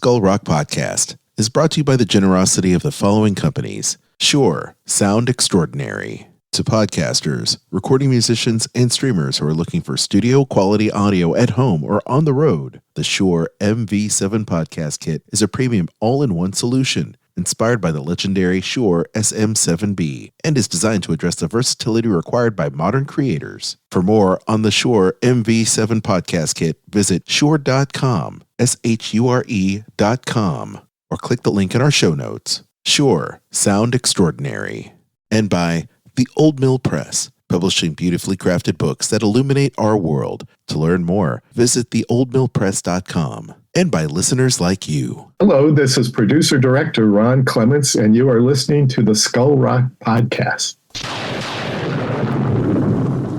Skull Rock Podcast is brought to you by the generosity of the following companies. Shure, sound extraordinary. To podcasters, recording musicians, and streamers who are looking for studio quality audio at home or on the road, the Shure MV7 Podcast Kit is a premium all-in-one solution inspired by the legendary Shure SM7B and is designed to address the versatility required by modern creators. For more on the Shure MV7 Podcast Kit, visit shure.com, SHURE.com, or click the link in our show notes. Shure, sound extraordinary. And by The Old Mill Press, publishing beautifully crafted books that illuminate our world. To learn more, visit theoldmillpress.com. And by listeners like you. Hello, this is producer-director Ron Clements, and you are listening to the Skull Rock Podcast.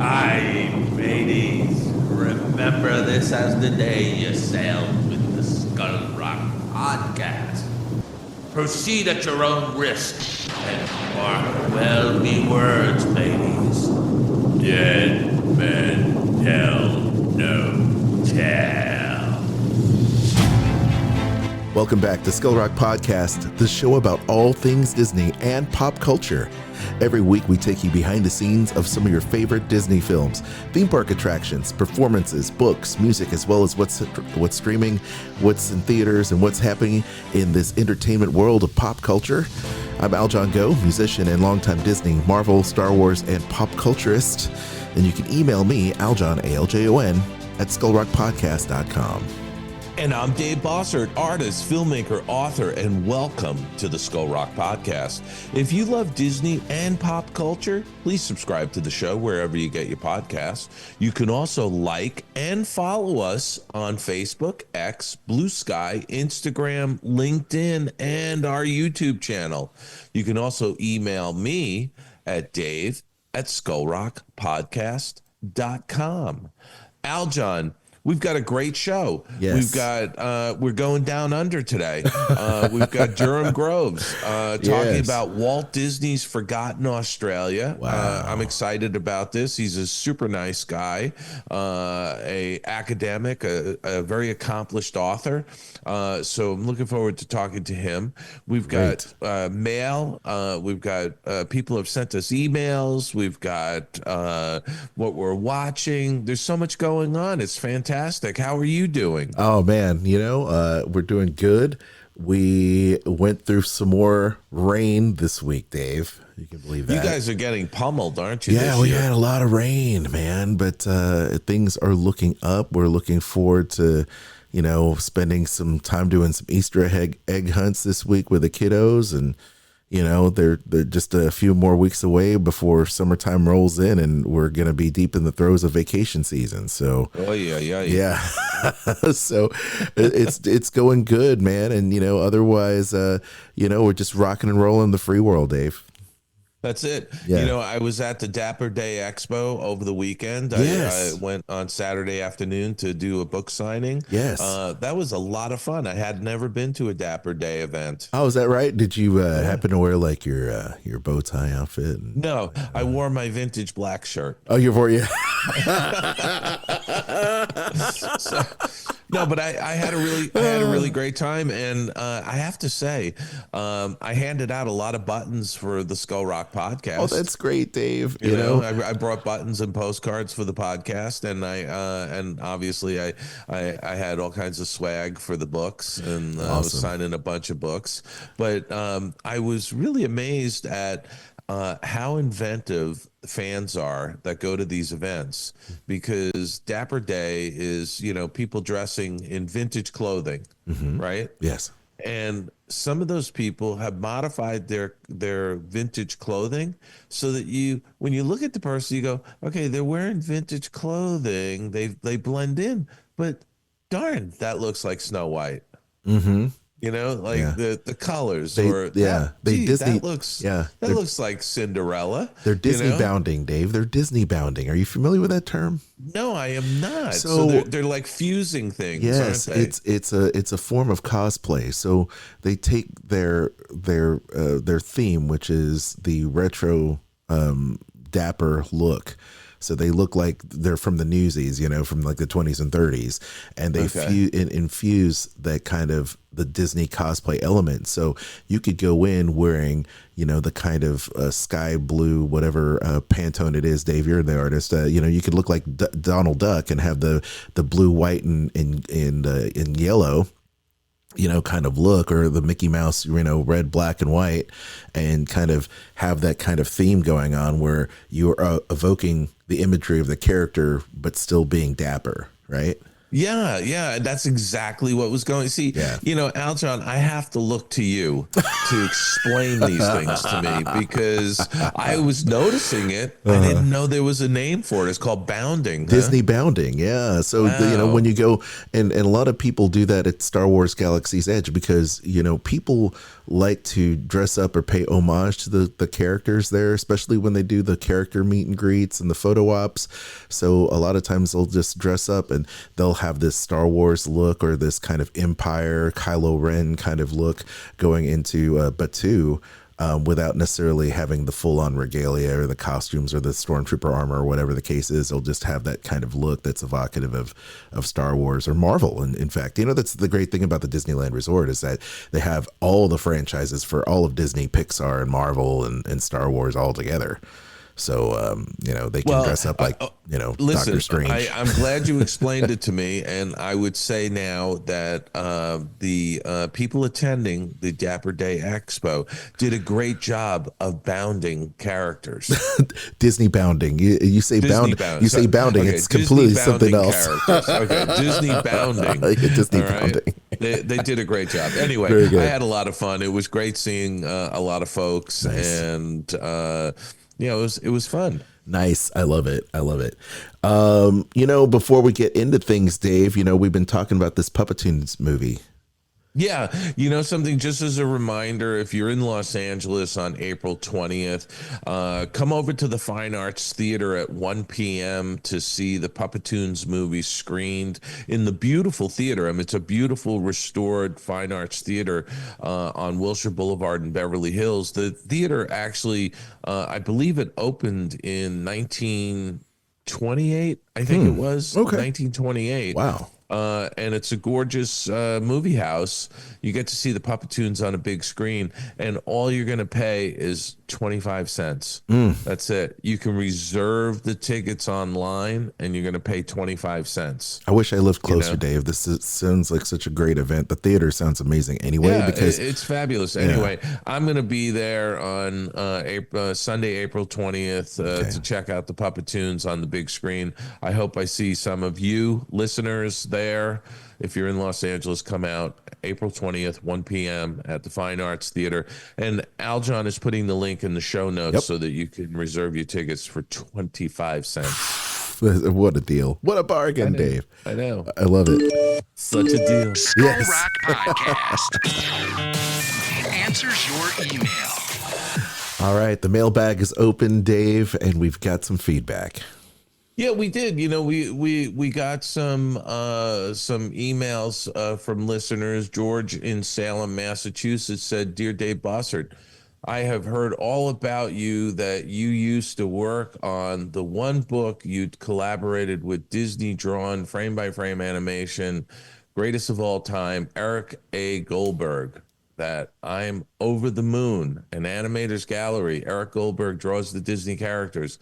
Aye, mateys, remember this as the day you sailed with the Skull Rock Podcast. Proceed at your own risk, and mark well me words, mateys. Dead men tell no tale. Welcome back to Skull Rock Podcast, the show about all things Disney and pop culture. Every week we take you behind the scenes of some of your favorite Disney films, theme park attractions, performances, books, music, as well as what's streaming, what's in theaters, and what's happening in this entertainment world of pop culture. I'm Aljon Go, musician and longtime Disney, Marvel, Star Wars, and pop culturist. And you can email me, Aljon, ALJON, at skullrockpodcast.com. And I'm Dave Bossert, artist, filmmaker, author, and welcome to the Skull Rock Podcast. If you love Disney and pop culture, please subscribe to the show wherever you get your podcasts. You can also like and follow us on Facebook, X, Blue Sky, Instagram, LinkedIn, and our YouTube channel. You can also email me at dave@skullrockpodcast.com. Aljon, we've got a great show. Yes. We're going down under today. We've got Derham Groves talking about Walt Disney's Forgotten Australia. Wow. I'm excited about this. He's a super nice guy, a academic, a very accomplished author. So I'm looking forward to talking to him. We've got mail. We've got people have sent us emails. We've got what we're watching. There's so much going on. It's fantastic. How are you doing? Oh, man, we're doing good. We went through some more rain this week, Dave. You can believe that. You guys are getting pummeled, aren't you? Yeah, we had a lot of rain, man, but things are looking up. We're looking forward to spending some time doing some Easter egg hunts this week with the kiddos, and they're just a few more weeks away before summertime rolls in, and we're gonna be deep in the throes of vacation season. So yeah. So it's going good, man, and otherwise we're just rocking and rolling the free world, Dave. That's it. Yeah. I was at the Dapper Day Expo over the weekend. Yes. I went on Saturday afternoon to do a book signing. Yes. That was a lot of fun. I had never been to a Dapper Day event. Oh, is that right? Did you happen to wear like your bow tie outfit? No, I wore my vintage black shirt. Oh, you wore, yeah. No, but I had a really great time, and I have to say, I handed out a lot of buttons for the Skull Rock Podcast. Oh, that's great, Dave. I brought buttons and postcards for the podcast, and and obviously I had all kinds of swag for the books, and I was signing a bunch of books. But I was really amazed at how inventive fans are that go to these events, because Dapper Day is, people dressing in vintage clothing, right? Yes. And some of those people have modified their vintage clothing so that when you look at the person, you go, okay, they're wearing vintage clothing. They blend in, but darn, that looks like Snow White. Mm-hmm. The colors, Disney that looks like Cinderella. They're Disney bounding, Dave. They're Disney bounding. Are you familiar with that term? No, I am not. So they're like fusing things. Yes, aren't they? it's a form of cosplay. So they take their theme, which is the retro dapper look. So they look like they're from the Newsies, from like the 20s and 30s, and they infuse that kind of the Disney cosplay element. So you could go in wearing, the kind of sky blue, whatever Pantone it is. Dave, you're the artist. You could look like Donald Duck and have the blue, white, and yellow, kind of look, or the Mickey Mouse, red, black, and white, and kind of have that kind of theme going on where you're evoking the imagery of the character, but still being dapper, right? Yeah, that's exactly what was going. See, Aljon, I have to look to you to explain these things to me, because I was noticing it. I didn't know there was a name for it. It's called bounding. Disney bounding, yeah. So when you go, and a lot of people do that at Star Wars Galaxy's Edge, because people like to dress up or pay homage to the characters there, especially when they do the character meet and greets and the photo ops. So a lot of times they'll just dress up and they'll have this Star Wars look, or this kind of Empire Kylo Ren kind of look going into Batuu, without necessarily having the full-on regalia or the costumes or the stormtrooper armor or whatever the case is. They'll just have that kind of look that's evocative of Star Wars or Marvel. And in fact, that's the great thing about the Disneyland Resort, is that they have all the franchises for all of Disney, Pixar, and Marvel and Star Wars all together. So, they can dress up like, listen, Doctor Strange. I'm glad you explained it to me. And I would say now that the people attending the Dapper Day Expo did a great job of bounding characters. Disney bounding. You say bounding. You say bounding. Okay, it's completely something else. Okay, Disney bounding. Disney bounding. They did a great job. Anyway, I had a lot of fun. It was great seeing a lot of folks. Nice. And it was fun. Nice. I love it. Before we get into things, Dave, we've been talking about this Puppetoons movie. Yeah. Something, just as a reminder, if you're in Los Angeles on April 20th, come over to the Fine Arts Theater at 1 p.m. to see the Puppetoons movie screened in the beautiful theater. It's a beautiful restored Fine Arts Theater on Wilshire Boulevard in Beverly Hills. The theater actually, I believe it opened in 1928. I think it was. Okay. 1928. Wow. And it's a gorgeous movie house. You get to see the Puppetoons on a big screen, and all you're going to pay is 25 cents. That's it. You can reserve the tickets online, and you're going to pay 25 cents. I wish I lived closer, Dave. Sounds like such a great event. The theater sounds amazing anyway. Because it's fabulous. Anyway, I'm going to be there on Sunday, April 20th to check out the Puppetoons on the big screen. I hope I see some of you listeners there. If you're in Los Angeles, come out April 20th, 1 p.m. at the Fine Arts Theater. And Aljon is putting the link in the show notes so that you can reserve your tickets for 25 cents. What a deal. What a bargain, Dave. I know. I love it. Such a deal. Skull Rock Podcast answers your email. All right. The mailbag is open, Dave, and we've got some feedback. Yeah, we did. We got some emails from listeners. George in Salem, Massachusetts said, "Dear Dave Bossert, I have heard all about you, that you used to work on the one book you'd collaborated with Disney drawn frame-by-frame animation, greatest of all time, Eric A. Goldberg. That I'm over the moon. An animator's gallery. Eric Goldberg draws the Disney characters.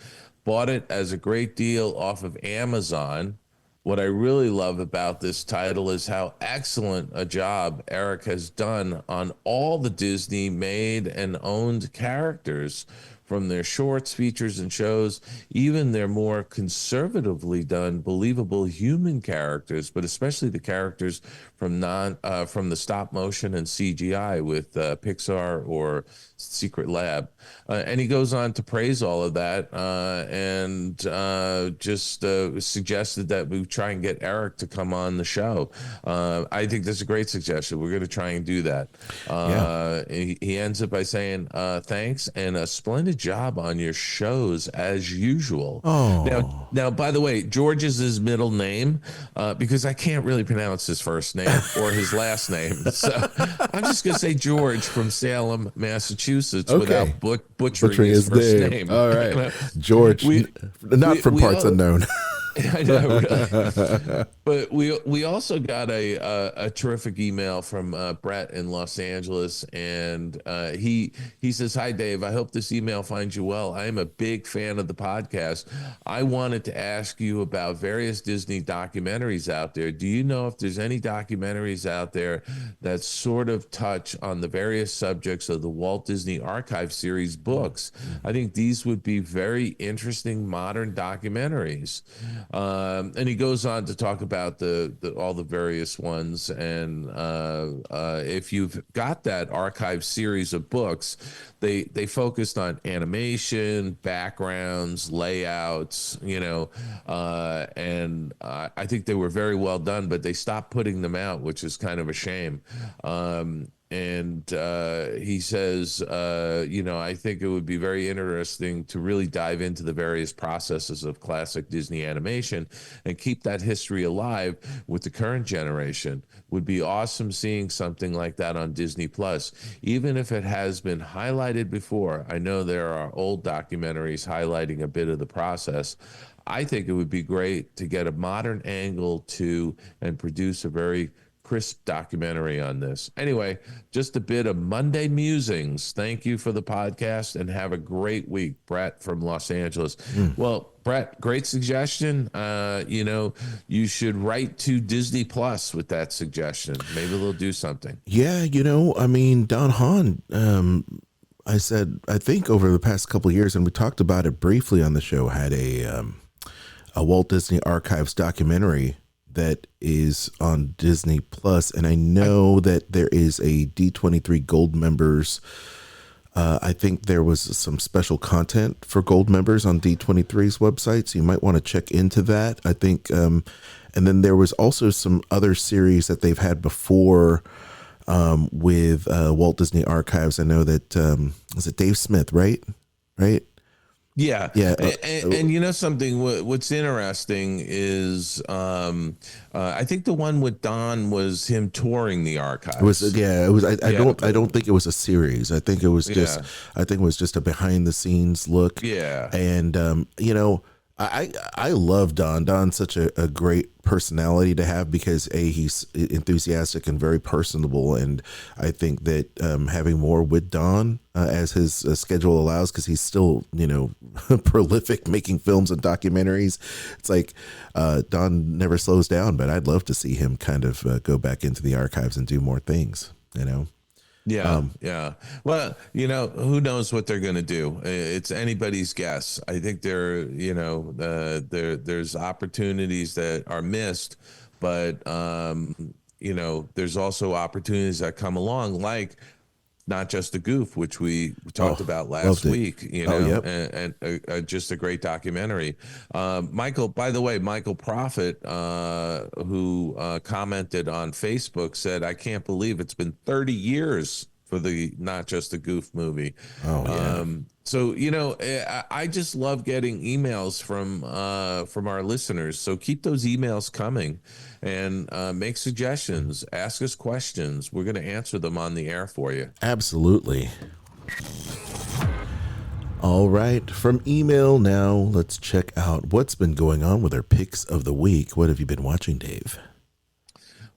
Bought it as a great deal off of Amazon. What I really love about this title is how excellent a job Eric has done on all the Disney made and owned characters, from their shorts, features, and shows, even their more conservatively done, believable human characters, but especially the characters from the stop motion and CGI with Pixar or Secret Lab. And he goes on to praise all of that and just suggested that we try and get Eric to come on the show. I think that's a great suggestion. We're going to try and do that. He ends it by saying, thanks, and a splendid job on your shows as usual. Oh. Now, by the way, George is his middle name because I can't really pronounce his first name or his last name. So I'm just going to say George from Salem, Massachusetts, without butchering his first name. All right. You know? George, not from parts unknown. I know, really. But we also got a terrific email from Brett in Los Angeles, and he says, "Hi Dave, I hope this email finds you well. I am a big fan of the podcast. I wanted to ask you about various Disney documentaries out there. Do you know if there's any documentaries out there that sort of touch on the various subjects of the Walt Disney Archive series books? I think these would be very interesting modern documentaries." And he goes on to talk about all the various ones. And if you've got that archive series of books, they focused on animation, backgrounds, layouts, and I think they were very well done, but they stopped putting them out, which is kind of a shame. And he says, I think it would be very interesting to really dive into the various processes of classic Disney animation and keep that history alive with the current generation. Would be awesome seeing something like that on Disney Plus, even if it has been highlighted before. I know there are old documentaries highlighting a bit of the process. I think it would be great to get a modern angle to and produce a very crisp documentary on this. Anyway, just a bit of Monday musings. Thank you for the podcast and have a great week. Brett from Los Angeles. Well, Brett, great suggestion. You should write to Disney Plus with that suggestion. Maybe they'll do something. Yeah, Don Hahn, I think over the past couple of years, and we talked about it briefly on the show, had a Walt Disney Archives documentary that is on Disney Plus, and I know that there is a D23 Gold members. I think there was some special content for Gold members on D23's website, so you might want to check into that. I think, and then there was also some other series that they've had before with Walt Disney Archives. I know that is it Dave Smith, right? Yeah. And something, what's interesting is I think the one with Don was him touring the archives. It was. I don't think it was a series. I think it was just a behind the scenes look. Yeah. And I love Don. Don's such a great personality to have because he's enthusiastic and very personable, and I think that having more with Don as his schedule allows, because he's still prolific making films and documentaries. It's like Don never slows down, but I'd love to see him kind of go back into the archives and do more things. Yeah. Well, who knows what they're going to do? It's anybody's guess. I think there's opportunities that are missed, but there's also opportunities that come along, like Not Just a Goof, which we talked about last week, and just a great documentary. Michael, by the way, Michael Prophet, who commented on Facebook, said, "I can't believe it's been 30 years for the Not Just a Goof movie." Oh, yeah. So, I just love getting emails from our listeners. So keep those emails coming and make suggestions, ask us questions. We're going to answer them on the air for you. Absolutely. All right. From email now, let's check out what's been going on with our picks of the week. What have you been watching, Dave?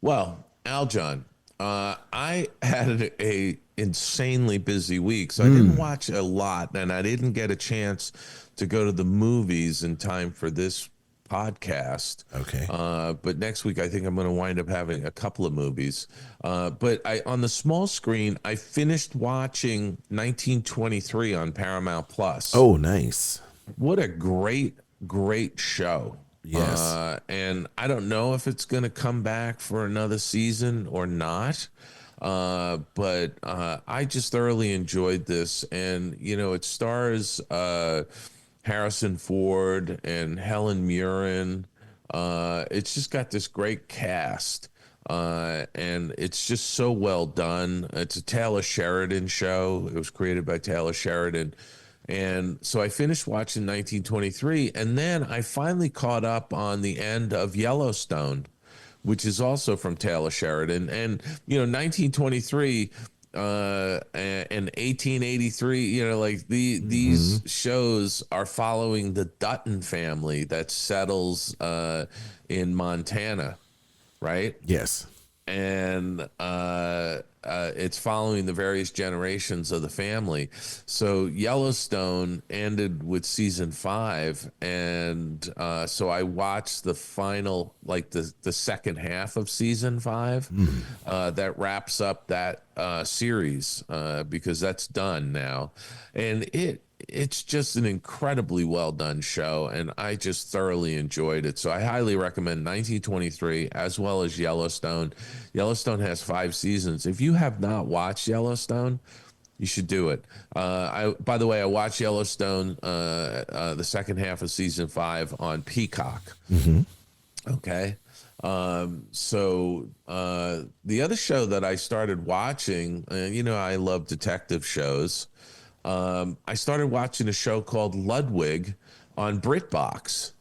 Well, Aljon, I had a insanely busy week, so I didn't watch a lot, and I didn't get a chance to go to the movies in time for this podcast. Okay. But next week, I think I'm going to wind up having a couple of movies. But on the small screen, I finished watching 1923 on Paramount Plus. Oh, nice. What a great show. Yes. And I don't know if it's going to come back for another season or not. But I just thoroughly enjoyed this. And, it stars Harrison Ford and Helen Mirren. It's just got this great cast. And it's just so well done. It's a Taylor Sheridan show. It was created by Taylor Sheridan. And so I finished watching 1923, and then I finally caught up on the end of Yellowstone, which is also from Taylor Sheridan. And, 1923 and 1883, like these shows are following the Dutton family that settles in Montana, right? Yes. And it's following the various generations of the family. So Yellowstone ended with season 5, and so I watched the final, like the second half of season 5, that wraps up that series because that's done now, and it's just an incredibly well done show, and I just thoroughly enjoyed it. So I highly recommend 1923 as well as Yellowstone. Yellowstone has 5 seasons. If you have not watched Yellowstone, you should do it. By the way, I watched Yellowstone, the second half of season 5 on Peacock. Okay. So the other show that I started watching, I love detective shows. I started watching a show called Ludwig on BritBox.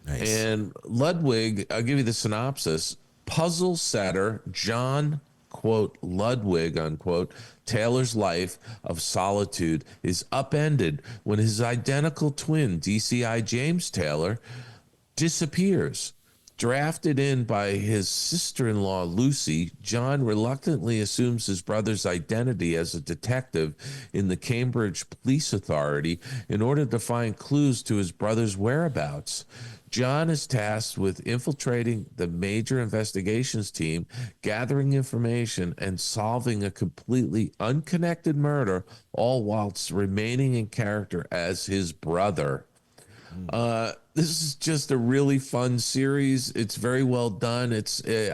Nice. And Ludwig, I'll give you the synopsis. Puzzle setter John, quote, Ludwig, unquote, Taylor's life of solitude is upended when his identical twin, DCI James Taylor, disappears. Drafted in by his sister-in-law, Lucy, John reluctantly assumes his brother's identity as a detective in the Cambridge Police Authority in order to find clues to his brother's whereabouts. John is tasked with infiltrating the major investigations team, gathering information, and solving a completely unconnected murder, all whilst remaining in character as his brother. This is just a really fun series. It's very well done.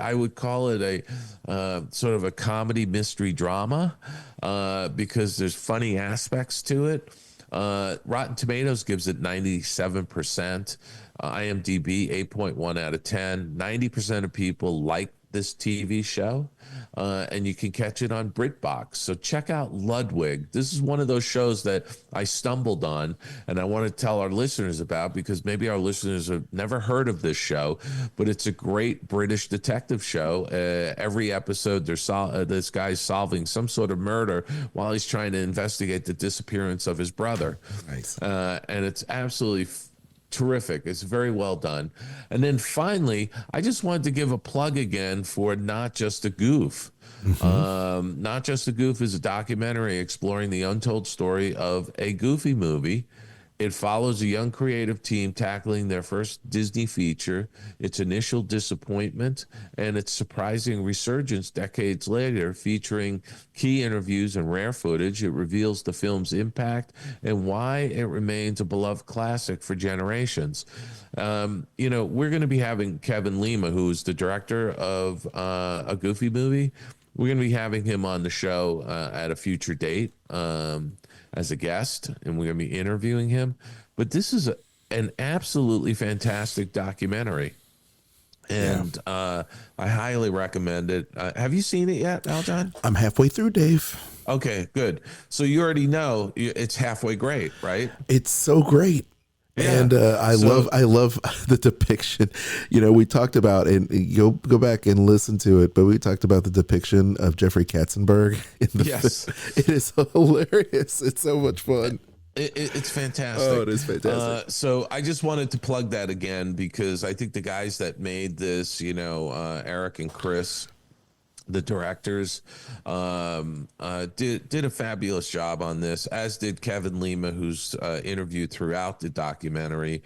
I would call it a sort of a comedy mystery drama because there's funny aspects to it. Rotten Tomatoes gives it 97%. IMDb 8.1 out of 10. 90% of people like this TV show, and you can catch it on BritBox. So check out Ludwig. This is one of those shows that I stumbled on, and I want to tell our listeners about because maybe our listeners have never heard of this show, but it's a great British detective show. Every episode, this guy's solving some sort of murder while he's trying to investigate the disappearance of his brother. Nice. And it's absolutely terrific. It's very well done. And then finally, I just wanted to give a plug again for Not Just a Goof. Not Just a Goof is a documentary exploring the untold story of a Goofy movie. It follows a young creative team tackling their first Disney feature, its initial disappointment, and its surprising resurgence decades later, featuring key interviews and rare footage. It reveals the film's impact and why it remains a beloved classic for generations. We're going to be having Kevin Lima, who's the director of a Goofy movie. We're going to be having him on the show at a future date as a guest, and we're going to be interviewing him. But this is an absolutely fantastic documentary, and I highly recommend it. Have you seen it yet, Aljon? I'm halfway through, Dave. Okay, good. So you already know it's halfway great, right? It's so great. Yeah. And I love the depiction. We talked about, and go back and listen to it, but we talked about the depiction of Jeffrey Katzenberg in the Yes. It is hilarious. It's so much fun. It's fantastic. Oh, it is fantastic. So I just wanted to plug that again because I think the guys that made this, Eric and Chris, the directors, did a fabulous job on this, as did Kevin Lima, who's interviewed throughout the documentary.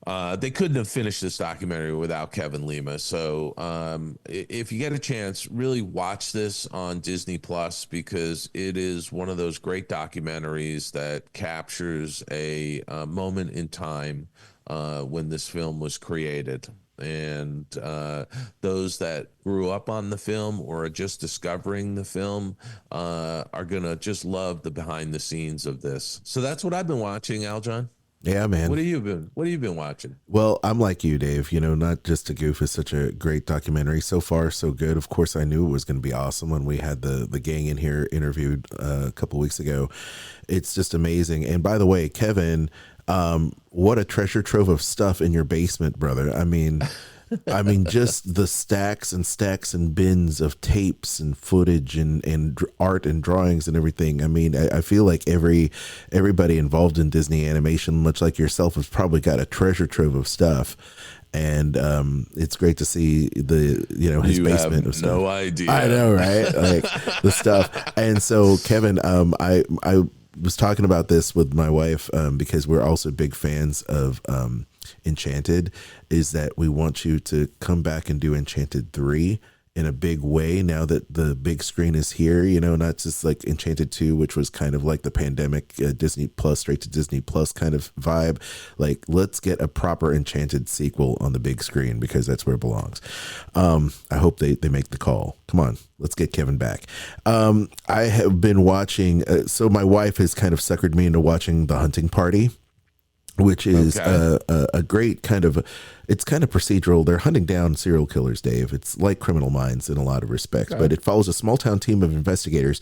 They couldn't have finished this documentary without Kevin Lima. So if you get a chance, really watch this on Disney Plus because it is one of those great documentaries that captures a moment in time when this film was created. And those that grew up on the film or are just discovering the film are going to just love the behind the scenes of this. So that's what I've been watching, Aljon. Yeah, man. What have you been watching? Well, I'm like you, Dave. Not Just a Goof is such a great documentary. So far, so good. Of course, I knew it was going to be awesome when we had the gang in here interviewed a couple weeks ago. It's just amazing. And by the way, Kevin, what a treasure trove of stuff in your basement, brother. I mean, just the stacks and stacks and bins of tapes and footage and art and drawings and everything. I mean, I feel like everybody involved in Disney animation, much like yourself, has probably got a treasure trove of stuff. And it's great to see his basement. Have no idea. I know, right? Like the stuff. And so, Kevin, I was talking about this with my wife because we're also big fans of Enchanted, is that we want you to come back and do Enchanted 3 in a big way now that the big screen is here, not just like Enchanted 2, which was kind of like the pandemic Disney Plus, straight to Disney Plus kind of vibe. Like, let's get a proper Enchanted sequel on the big screen because that's where it belongs. I hope they make the call. Come on, let's get Kevin back. I have been watching, so my wife has kind of suckered me into watching The Hunting Party, which is a great it's kind of procedural. They're hunting down serial killers, Dave. It's like Criminal Minds in a lot of respects, but it follows a small town team of investigators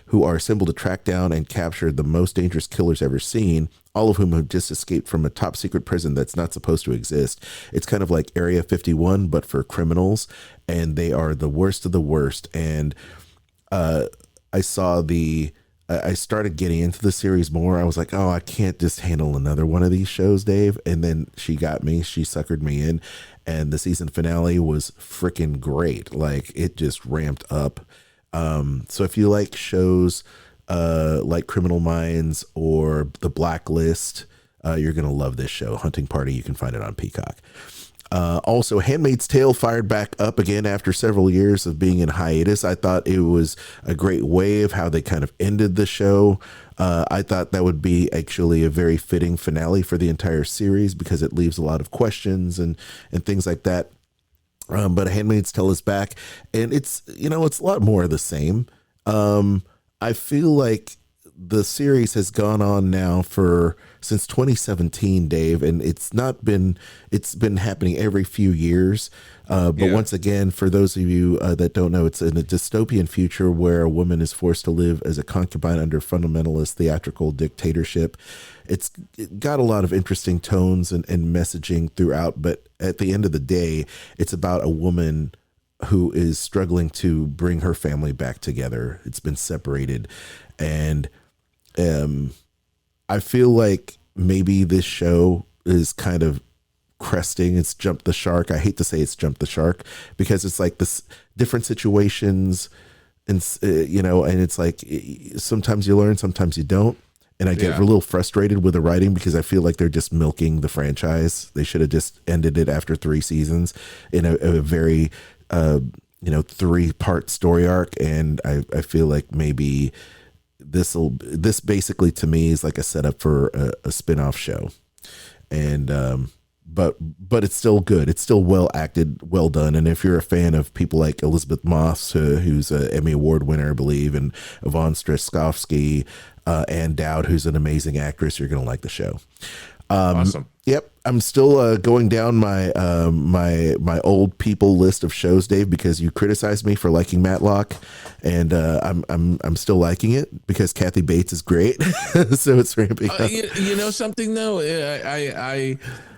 who are assembled to track down and capture the most dangerous killers ever seen, all of whom have just escaped from a top secret prison that's not supposed to exist. It's kind of like Area 51, but for criminals, and they are the worst of the worst. And I started getting into the series more. I was like, oh, I can't just handle another one of these shows, Dave. And then she suckered me in. And the season finale was freaking great. Like, it just ramped up. So if you like shows like Criminal Minds or The Blacklist, you're going to love this show. Hunting Party, you can find it on Peacock. Also, Handmaid's Tale fired back up again after several years of being in hiatus. I thought it was a great way of how they kind of ended the show. I thought that would be actually a very fitting finale for the entire series because it leaves a lot of questions and things like that. But Handmaid's Tale is back, and it's a lot more of the same. I feel like the series has gone on now since 2017, Dave, and it's been happening every few years. Once again, for those of you that don't know, it's in a dystopian future where a woman is forced to live as a concubine under fundamentalist theatrical dictatorship. It got a lot of interesting tones and messaging throughout, but at the end of the day, it's about a woman who is struggling to bring her family back together. It's been separated, and I feel like maybe this show is kind of cresting. It's jumped the shark. I hate to say it's jumped the shark because it's like this different situations and, and it's like sometimes you learn, sometimes you don't. And I get a little frustrated with the writing because I feel like they're just milking the franchise. They should have just ended it after 3 seasons in a very, 3-part story arc. And I feel like maybe this basically to me is like a setup for a spin-off show. And but it's still good. It's still well acted, well done. And if you're a fan of people like Elizabeth Moss, who's an Emmy Award winner, I believe, and Yvonne Strahovski, Ann Dowd, who's an amazing actress, you're going to like the show. Awesome. Yep, I'm still going down my my old people list of shows, Dave, because you criticized me for liking Matlock, and I'm still liking it because Kathy Bates is great, so it's ramping up. You know something though,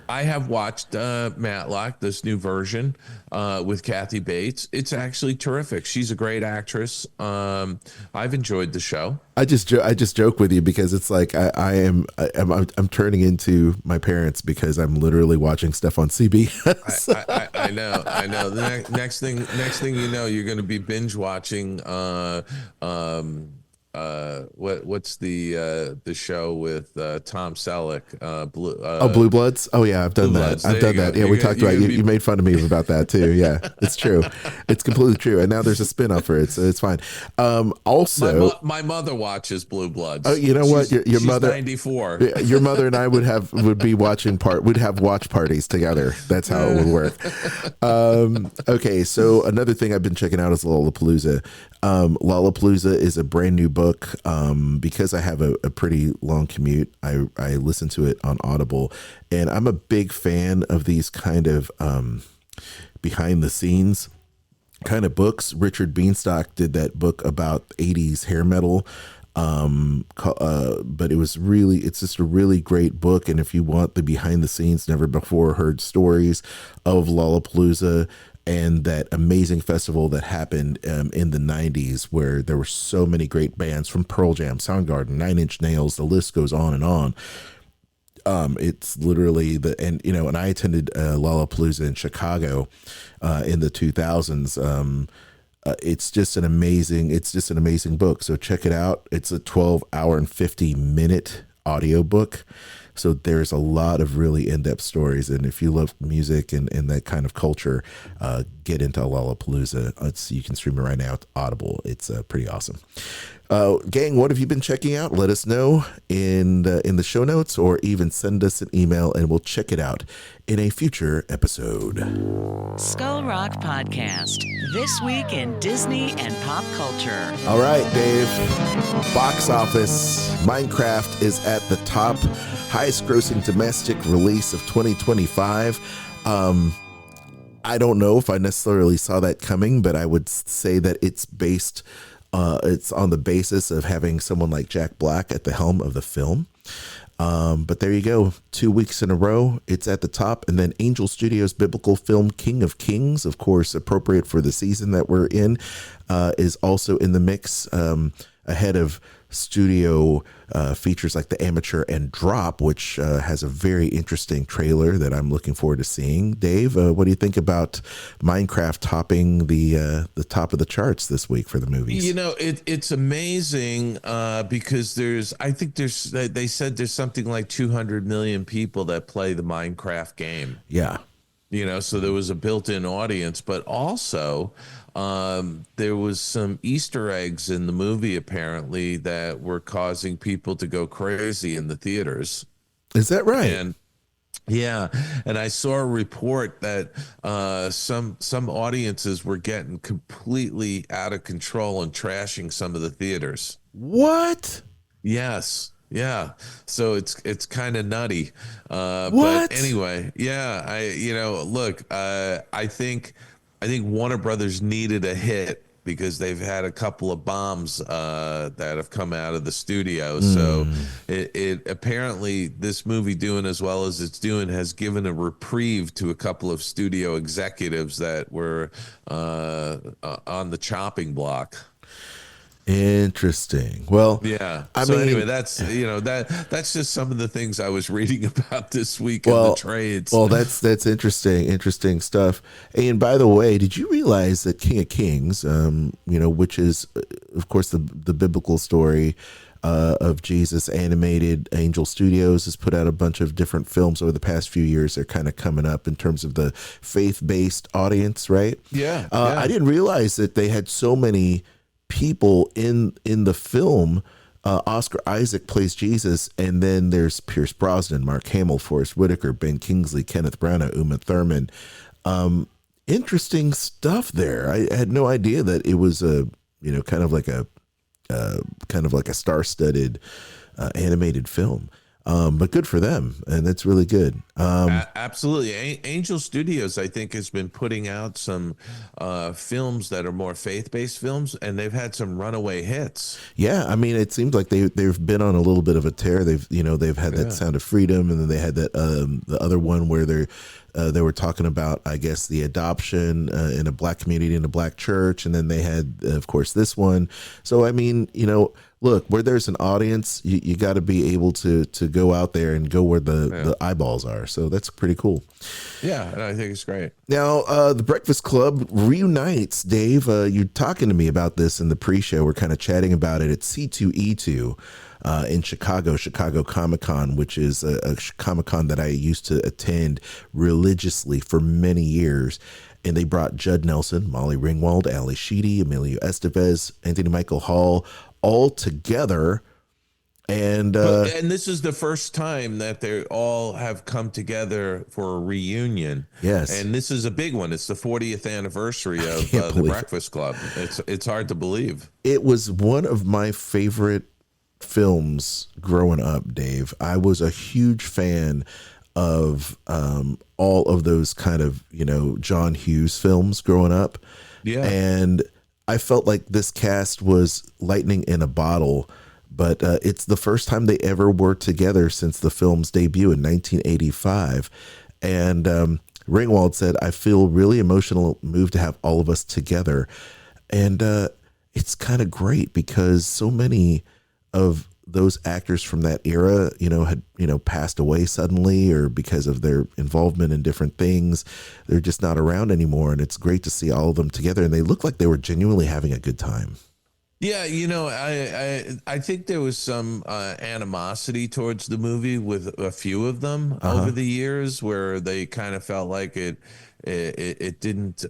I have watched Matlock, this new version with Kathy Bates. It's actually terrific. She's a great actress. I've enjoyed the show. I just joke with you because it's like I'm turning into my parents because I'm literally watching stuff on CBS. I know. The next thing you know, you're going to be binge watching. What's the show with Tom Selleck? Blue Bloods. Oh yeah, I've done that. I've done that. Yeah, we talked about you. You made fun of me about that too. Yeah, it's true. It's completely true. And now there's a spin-off for it, so it's fine. Also, my mother watches Blue Bloods. Oh, you know what? Your mother, 94. Your mother and I would have watch parties together. That's how it would work. Okay, so another thing I've been checking out is Lollapalooza. Lollapalooza is a brand new book book. Because I have a pretty long commute, I listen to it on Audible, and I'm a big fan of these kind of behind the scenes kind of books. Richard Beanstalk did that book about 80s hair metal. But it's just a really great book. And if you want the behind the scenes, never before heard stories of Lollapalooza and that amazing festival that happened in the 90s, where there were so many great bands from Pearl Jam, Soundgarden, Nine Inch Nails, the list goes on and on. It's literally and I attended Lollapalooza in Chicago in the 2000s. It's just an amazing book. So check it out. It's a 12-hour and 50-minute audiobook. So there's a lot of really in-depth stories. And if you love music and that kind of culture, get into Lollapalooza. You can stream it right now. It's Audible. It's pretty awesome. Gang, what have you been checking out? Let us know in the show notes, or even send us an email and we'll check it out in a future episode. Skull Rock Podcast. This week in Disney and pop culture. All right, Dave. Box office. Minecraft is at the top. Highest grossing domestic release of 2025. I don't know if I necessarily saw that coming, but I would say that it's on the basis of having someone like Jack Black at the helm of the film. But there you go. 2 weeks in a row, it's at the top. And then Angel Studios' biblical film King of Kings, of course, appropriate for the season that we're in, is also in the mix, ahead of studio features like The Amateur and Drop, which has a very interesting trailer that I'm looking forward to seeing. Dave, what do you think about Minecraft topping the top of the charts this week for the movies? It's amazing because they said there's something like 200 million people that play the Minecraft game. Yeah. So there was a built-in audience, but also there was some Easter eggs in the movie apparently that were causing people to go crazy in the theaters. Is that right? And yeah, and I saw a report that some audiences were getting completely out of control and trashing some of the theaters. What? Yes. Yeah. So it's kind of nutty. What? But anyway, yeah, I think Warner Brothers needed a hit because they've had a couple of bombs that have come out of the studio. So it apparently, this movie doing as well as it's doing has given a reprieve to a couple of studio executives that were on the chopping block. Interesting. Well, yeah. Anyway, that's that's just some of the things I was reading about this week in the trades. Well, that's interesting stuff. And by the way, did you realize that King of Kings, which is of course the biblical story of Jesus, animated, Angel Studios has put out a bunch of different films over the past few years. They're kind of coming up in terms of the faith-based audience, right? Yeah. I didn't realize that they had so many people in the film. Oscar Isaac plays Jesus, and then there's Pierce Brosnan, Mark Hamill, Forrest Whitaker, Ben Kingsley, Kenneth Branagh, Uma Thurman. Interesting stuff there. I had no idea that it was kind of like a star-studded animated film. But good for them, and that's really good. Absolutely. Angel Studios, I think, has been putting out some films that are more faith-based films, and they've had some runaway hits. Yeah, I mean, it seems like they've been on a little bit of a tear. They've had that Sound of Freedom, and then they had that the other one where they were talking about, I guess, the adoption in a black community in a black church, and then they had, of course, this one. So I mean, look, where there's an audience, you got to be able to go out there and go where the eyeballs are. So that's pretty cool. Yeah, and I think it's great. Now, the Breakfast Club reunites. Dave, you're talking to me about this in the pre-show. We're kind of chatting about it at C2E2 in Chicago Comic-Con, which is a Comic-Con that I used to attend religiously for many years. And they brought Judd Nelson, Molly Ringwald, Ali Sheedy, Emilio Estevez, Anthony Michael Hall, all together And And this is the first time that they all have come together for a reunion. yes, And this is a big one. It's the 40th anniversary of can't the believe it. Breakfast Club. It's hard to believe. It was one of my favorite films growing up, Dave. I was a huge fan of all of those kind of, John Hughes films growing up. Yeah. And I felt like this cast was lightning in a bottle, but it's the first time they ever were together since the film's debut in 1985. And Ringwald said, I feel really emotional moved to have all of us together. And it's kind of great because so many of those actors from that era, had, passed away suddenly or because of their involvement in different things. They're just not around anymore. And it's great to see all of them together. And they look like they were genuinely having a good time. Yeah, I think there was some animosity towards the movie with a few of them over the years, where they kind of felt like it didn't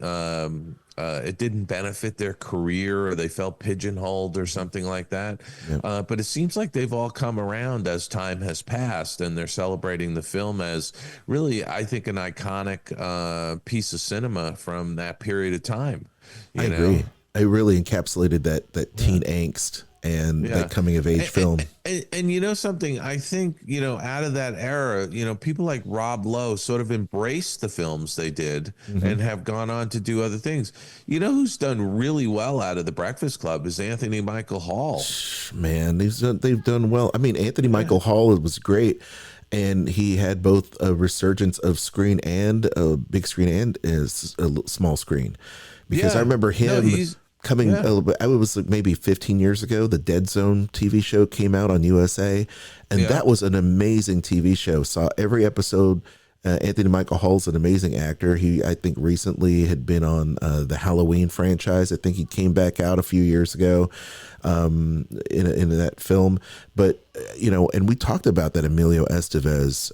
benefit their career, or they felt pigeonholed or something like that. Yep. But it seems like they've all come around as time has passed, and they're celebrating the film as really, I think, an iconic piece of cinema from that period of time. I agree. I really encapsulated that teen angst and that coming of age film. And you know something, I think, out of that era, people like Rob Lowe sort of embraced the films they did and have gone on to do other things. You know who's done really well out of The Breakfast Club is Anthony Michael Hall. Man, they've done well. I mean, Anthony Michael Hall was great. And he had both a resurgence of screen and a big screen and a small screen. Because I remember him coming, it was like maybe 15 years ago, the Dead Zone TV show came out on USA. And that was an amazing TV show. Saw every episode. Anthony Michael Hall's an amazing actor. He, I think, recently had been on the Halloween franchise. I think he came back out a few years ago in that film. But, and we talked about that Emilio Estevez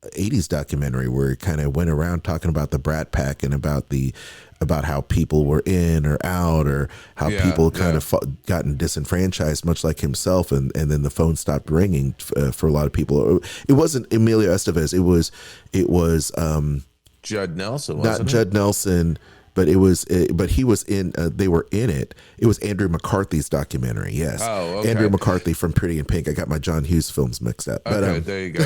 80s documentary where he kind of went around talking about the Brat Pack and about how people were in or out, or how people kind of gotten disenfranchised, much like himself. And then the phone stopped ringing for a lot of people. It wasn't Emilio Estevez. It was Judd Nelson, not Judd Nelson, but but he was in, they were in it. It was Andrew McCarthy's documentary. Yes. Oh, okay. Andrew McCarthy from Pretty in Pink. I got my John Hughes films mixed up. But, okay, there you go.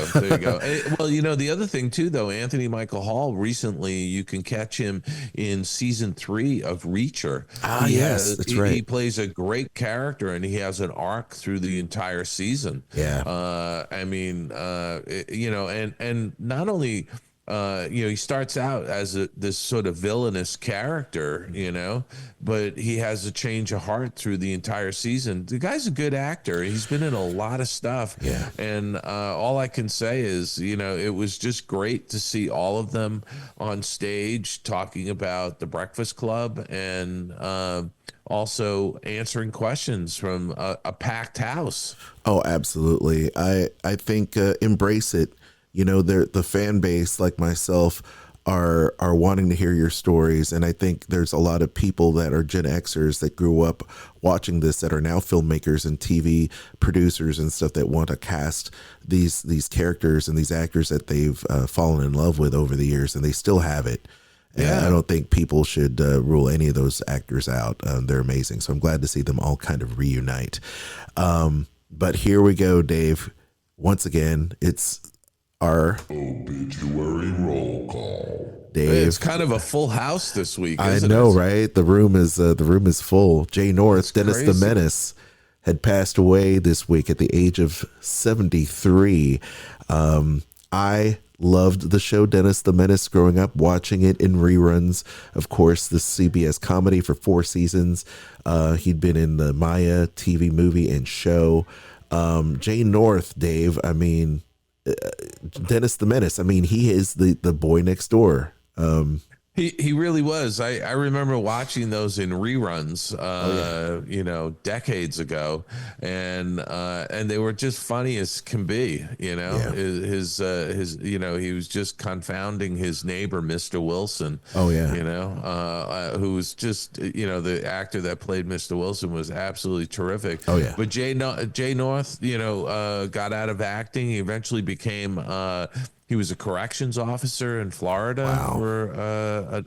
Well, the other thing too, though, Anthony Michael Hall, recently you can catch him in season 3 of Reacher. Yes, that's right. He plays a great character, and he has an arc through the entire season. Yeah. And not only, he starts out as this sort of villainous character, but he has a change of heart through the entire season. The guy's a good actor. He's been in a lot of stuff. Yeah. And all I can say is, it was just great to see all of them on stage talking about The Breakfast Club and also answering questions from a packed house. Oh, absolutely. I think embrace it. The fan base, like myself, are wanting to hear your stories. And I think there's a lot of people that are Gen Xers that grew up watching this that are now filmmakers and TV producers and stuff that want to cast these characters and these actors that they've fallen in love with over the years, and they still have it. And I don't think people should rule any of those actors out. They're amazing. So I'm glad to see them all kind of reunite. But here we go, Dave. Once again, it's our obituary roll call. Dave, it's kind of a full house this week. I know, right? The room is full. Jay North, Dennis the Menace, had passed away this week at the age of 73. I loved the show Dennis the Menace growing up, watching it in reruns. Of course, the CBS comedy for 4 seasons. He'd been in the Maya TV movie and show. Jay North, Dave, I mean, Dennis the Menace. I mean, he is the boy next door. He really was. I remember watching those in reruns, you know, decades ago, and they were just funny as can be. You know, Yeah. his you know, he was just confounding his neighbor, Mr. Wilson. Oh, yeah. You know, who was just, you know, the actor that played Mr. Wilson was absolutely terrific. Oh, yeah. But Jay North, you know, got out of acting. He eventually became. He was a corrections officer in Florida for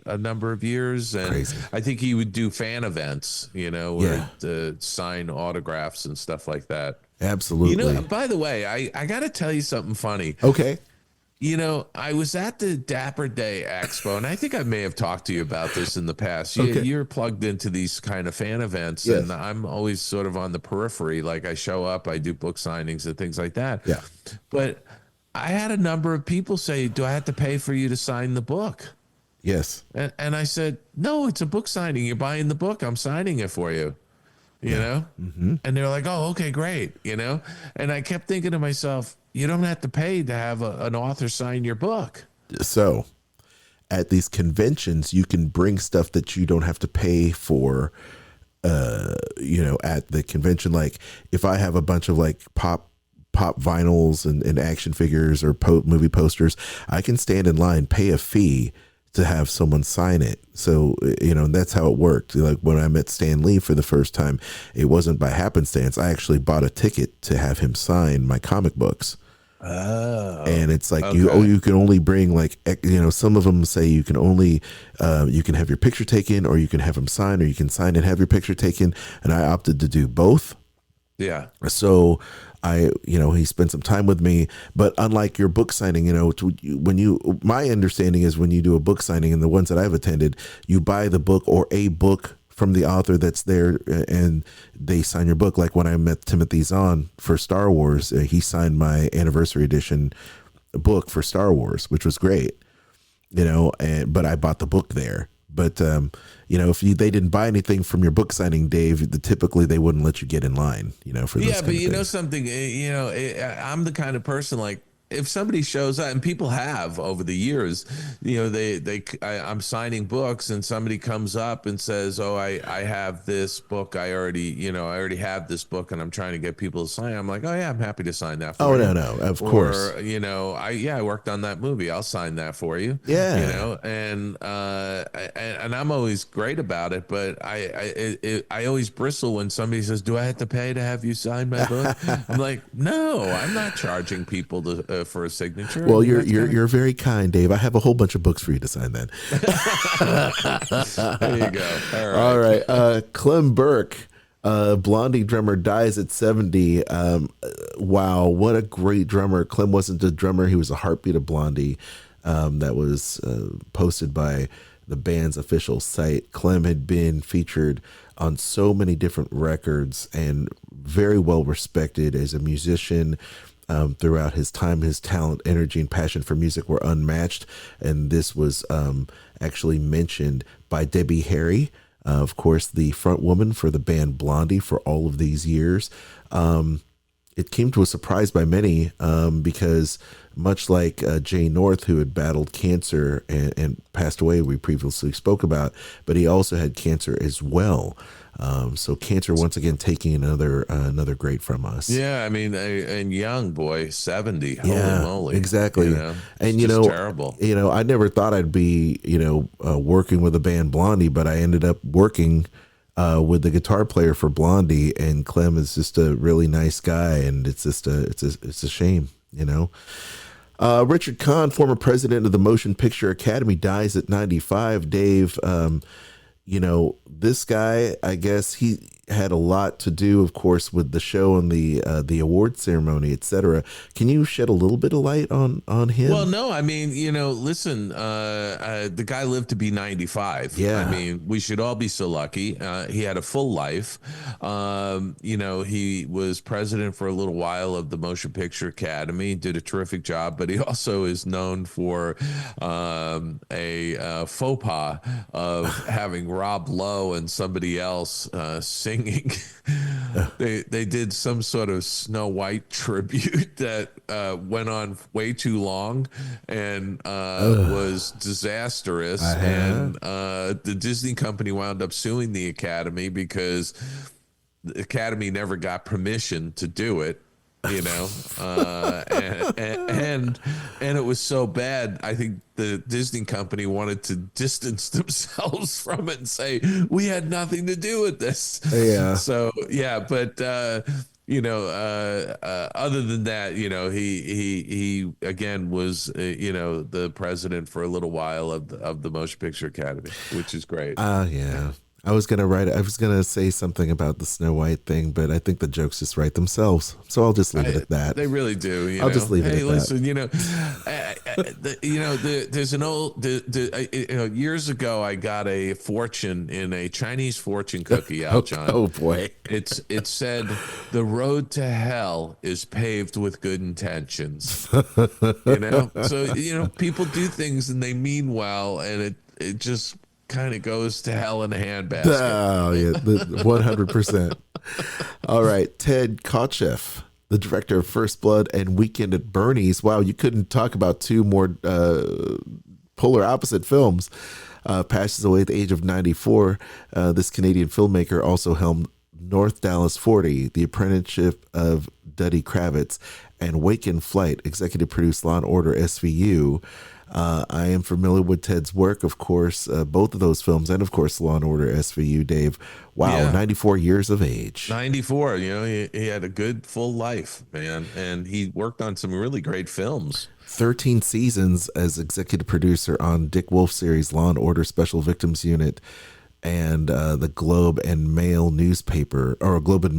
a number of years, and Crazy. I think he would do fan events, you know, where sign autographs and stuff like that. Absolutely. You know, by the way, I got to tell you something funny. Okay. You know, I was at the Dapper Day Expo, and I think I may have talked to you about this in the past. You're plugged into these kind of fan events, Yes. and I'm always sort of on the periphery. Like I show up, I do book signings and things like that. Yeah. But I had a number of people say, "Do I have to pay for you to sign the book?" Yes. And I said, "No, it's a book signing. You're buying the book. I'm signing it for you." You know? Mm-hmm. And they're like, "Oh, okay, great." You know? And I kept thinking to myself, you don't have to pay to have an author sign your book. So at these conventions, you can bring stuff that you don't have to pay for, you know, at the convention. Like if I have a bunch of like pop vinyls and action figures or movie posters, I can stand in line, pay a fee to have someone sign it. So, you know, that's how it worked. Like when I met Stan Lee for the first time, it wasn't by happenstance. I actually bought a ticket to have him sign my comic books. Oh, and it's like okay. you can only bring like, you know, some of them say you can only you can have your picture taken, or you can have them sign, or you can sign and have your picture taken, and I opted to do both. Yeah. So you know, he spent some time with me, but unlike your book signing, you know, my understanding is when you do a book signing, and the ones that I've attended, you buy the book or a book from the author that's there, and they sign your book. Like when I met Timothy Zahn for Star Wars, he signed my anniversary edition book for Star Wars, which was great, you know, but I bought the book there. But, you know, if they didn't buy anything from your book signing, Dave, typically they wouldn't let you get in line, you know, for those Yeah, but you know things. something, you know, I'm the kind of person, like, if somebody shows up, and people have over the years, you know, I'm signing books, and somebody comes up and says, "Oh, I have this book. I already have this book, and I'm trying to get people to sign." I'm like, "Oh yeah, I'm happy to sign that for you." Oh, no, of course. Or, you know, I worked on that movie. I'll sign that for you. Yeah. You know, and I'm always great about it, but I always bristle when somebody says, "Do I have to pay to have you sign my book?" I'm like, "No, I'm not charging people for a signature." Well, you're very kind, Dave. I have a whole bunch of books for you to sign then. There you go. All right. Clem Burke, Blondie drummer, dies at 70. Wow, what a great drummer. Clem wasn't a drummer. He was a heartbeat of Blondie. That was posted by the band's official site. Clem had been featured on so many different records and very well respected as a musician. Throughout his time, his talent, energy, and passion for music were unmatched. And this was actually mentioned by Debbie Harry, of course, the front woman for the band Blondie for all of these years. It came to a surprise by many because much like Jay North, who had battled cancer and passed away, we previously spoke about, but he also had cancer as well. So cancer once again taking another great from us. Yeah, I mean, and young boy, 70. Yeah, Holy moly! exactly. You know, and it's just terrible. You know, I never thought I'd be working with the band Blondie, but I ended up working with the guitar player for Blondie, and Clem is just a really nice guy, and it's just it's a shame, you know. Richard Kahn, former president of the Motion Picture Academy, dies at 95. Dave, you know, this guy, I guess he had a lot to do, of course, with the show and the award ceremony, etc. Can you shed a little bit of light on him? Well, no, I mean, you know, listen, the guy lived to be 95. Yeah. I mean, we should all be so lucky. He had a full life. You know, he was president for a little while of the Motion Picture Academy, did a terrific job, but he also is known for a faux pas of having Rob Lowe and somebody else sing singing. They did some sort of Snow White tribute that went on way too long and was disastrous. And the Disney company wound up suing the Academy because the Academy never got permission to do it. You know, and it was so bad. I think the Disney company wanted to distance themselves from it and say we had nothing to do with this. Yeah. So yeah, but other than that, he again was the president for a little while of the Motion Picture Academy, which is great. Yeah. I was gonna say something about the Snow White thing, but I think the jokes just write themselves, so I'll just leave it at that. They really do. I'll just leave it at Hey, listen, that. there's an old, years ago, I got a fortune in a Chinese fortune cookie, Al John. Oh boy. It said the road to hell is paved with good intentions. So people do things and they mean well, and it just kind of goes to hell in a handbasket. Oh yeah, 100%. All right, Ted Kotcheff, the director of First Blood and Weekend at Bernie's. Wow, you couldn't talk about two more polar opposite films. Passes away at the age of 94. This Canadian filmmaker also helmed North Dallas 40, The Apprenticeship of Duddy Kravitz, and Wake in Flight. Executive produced Law & Order SVU. I am familiar with Ted's work, of course, both of those films, and of course, Law and Order SVU, Dave. Wow, yeah. 94 years of age. 94, he had a good full life, man, and he worked on some really great films. 13 seasons as executive producer on Dick Wolf series Law and Order Special Victims Unit, and the Globe and Mail newspaper reported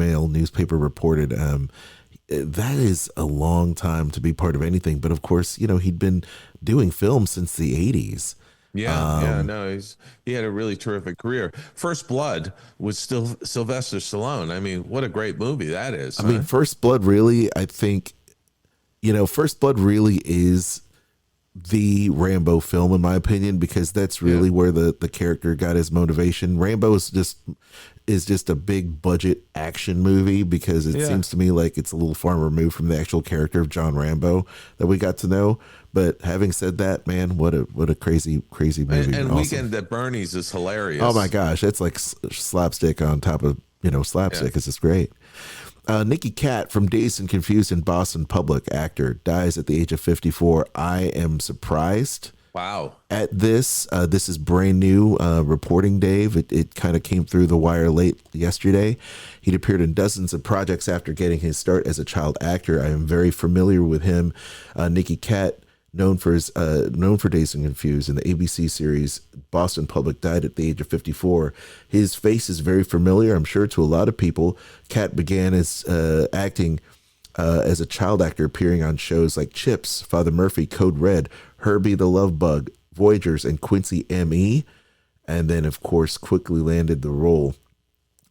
that is a long time to be part of anything. But of course, he'd been doing films since the 80s. He had a really terrific career. First Blood was still Sylvester Stallone. I mean, what a great movie that is. I mean, First Blood really, I think, First Blood really is the Rambo film, in my opinion, because that's really where the character got his motivation. Rambo is just a big budget action movie because it seems to me like it's a little far removed from the actual character of John Rambo that we got to know. But having said that, man, what a crazy movie. And awesome. Weekend at Bernie's is hilarious. Oh my gosh, it's like slapstick on top of slapstick. It's just great. Nicky Katt from Dazed and Confused and Boston Public, actor, dies at the age of 54. I am surprised. Wow. At this is brand new reporting, Dave. It kind of came through the wire late yesterday. He'd appeared in dozens of projects after getting his start as a child actor. I am very familiar with him. Nicky Katt, known for Dazed and Confused in the ABC series Boston Public, died at the age of 54. His face is very familiar, I'm sure, to a lot of people. Katt began as acting as a child actor, appearing on shows like Chips, Father Murphy, Code Red, Herbie the Love Bug, Voyagers, and Quincy M.E. And then, of course, quickly landed the role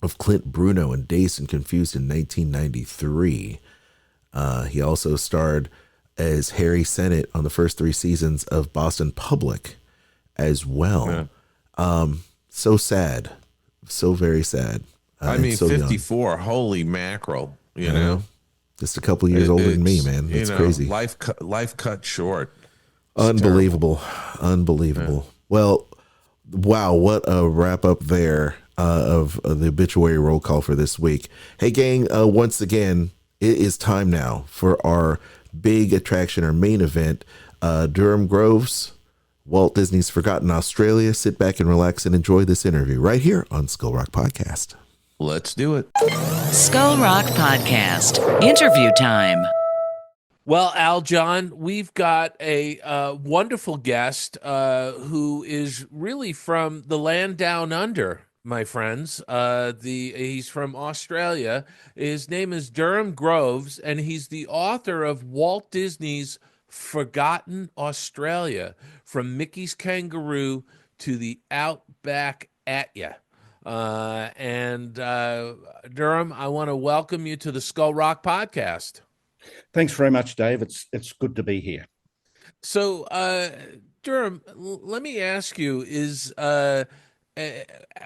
of Clint Bruno in Dazed and Confused in 1993. He also starred as Harry Sennett on the first 3 seasons of Boston Public as well. Yeah. So sad. So very sad. I mean, so 54, young. Holy mackerel, you know? Just a couple years older than me, man. It's crazy. Life cut short. It's unbelievable. terrible. Unbelievable. Yeah. Well, wow, what a wrap up there of the obituary roll call for this week. Hey, gang, once again, it is time now for our big attraction, our main event, Durham Groves, Walt Disney's Forgotten Australia. Sit back and relax and enjoy this interview right here on Skull Rock Podcast. Let's do it. Skull Rock Podcast, interview time. Well, Al John, we've got a wonderful guest who is really from the land down under, my friends. He's from Australia. His name is Derham Groves, and he's the author of Walt Disney's Forgotten Australia, From Mickey's Kangaroo to the Outback at Ya. Derham, I want to welcome you to the Skull Rock Podcast. Thanks very much, Dave. It's good to be here. So, Derham, let me ask you: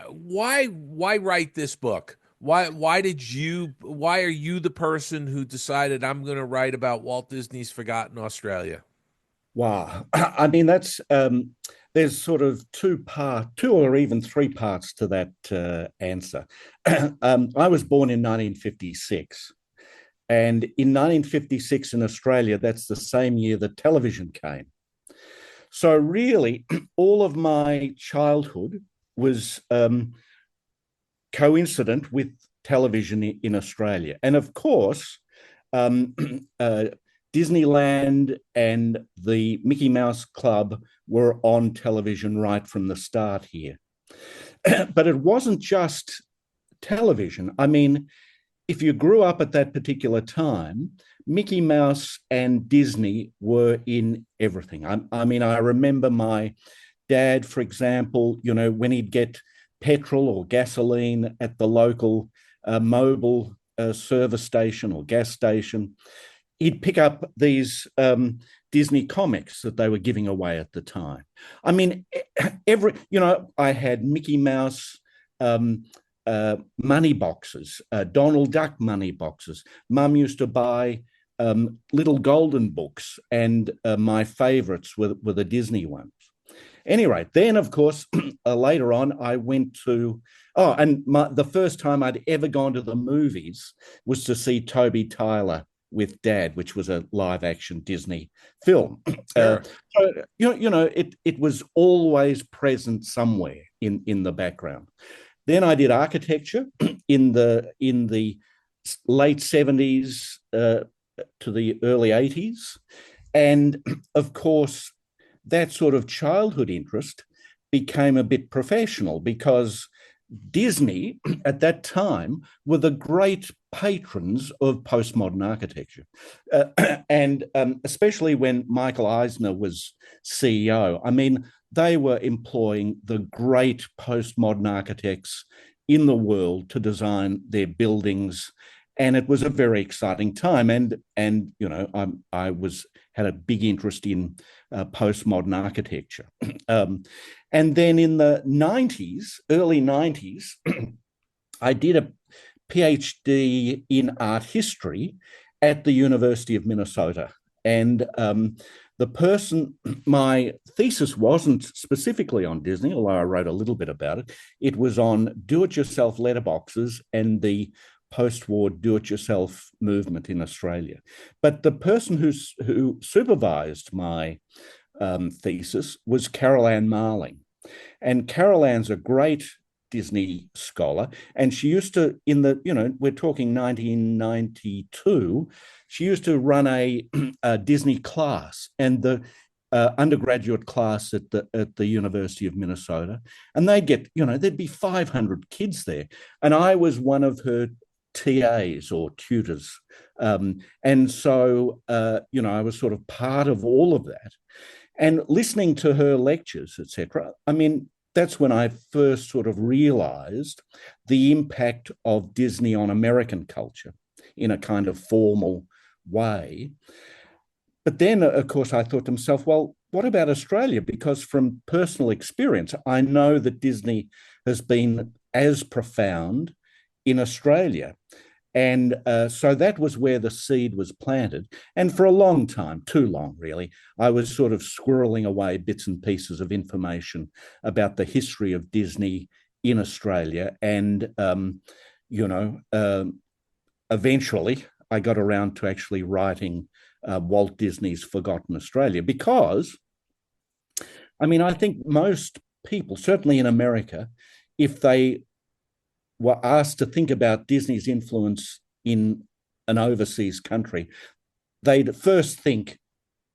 why write this book? Why are you the person who decided I'm going to write about Walt Disney's Forgotten Australia? Wow. I mean, there's sort of two or even three parts to that answer. I was born in 1956. And in 1956 in Australia, that's the same year that television came. So really, all of my childhood was coincident with television in Australia. And of course, um, uh, Disneyland and the Mickey Mouse Club were on television right from the start here. But it wasn't just television. I mean, if you grew up at that particular time, Mickey Mouse and Disney were in everything. I mean, I remember my dad, for example, when he'd get petrol or gasoline at the local mobile service station or gas station, he'd pick up these Disney comics that they were giving away at the time. I mean, I had Mickey Mouse money boxes, Donald Duck money boxes. Mum used to buy little golden books, and my favorites were the Disney ones. Anyway, then of course, later on, I went to, the first time I'd ever gone to the movies was to see Toby Tyler with Dad, which was a live action Disney film. Sure. So, it was always present somewhere in the background. Then I did architecture in the late 70s to the early 80s. And of course, that sort of childhood interest became a bit professional because Disney at that time were the great patrons of postmodern architecture. And especially when Michael Eisner was CEO, I mean, they were employing the great postmodern architects in the world to design their buildings. And it was a very exciting time. And I had a big interest in postmodern architecture. And then in the 90s, early 90s, I did a PhD in art history at the University of Minnesota. And my thesis wasn't specifically on Disney, although I wrote a little bit about it. It was on do-it-yourself letterboxes and the post-war do-it-yourself movement in Australia. But the person who supervised my thesis was Carol Ann Marling. And Carol Ann's a great Disney scholar, and she used to, we're talking 1992, she used to run a Disney class and the undergraduate class at the University of Minnesota, and they'd get, there'd be 500 kids there, and I was one of her TAs or tutors, and so I was sort of part of all of that, and listening to her lectures, etc. I mean, that's when I first sort of realized the impact of Disney on American culture in a kind of formal way. But then, of course, I thought to myself, well, what about Australia? Because from personal experience, I know that Disney has been as profound in Australia. And so that was where the seed was planted. And for a long time, too long, really, I was sort of squirreling away bits and pieces of information about the history of Disney in Australia. And, eventually I got around to actually writing Walt Disney's Forgotten Australia because, I mean, I think most people, certainly in America, if they were asked to think about Disney's influence in an overseas country, they'd first think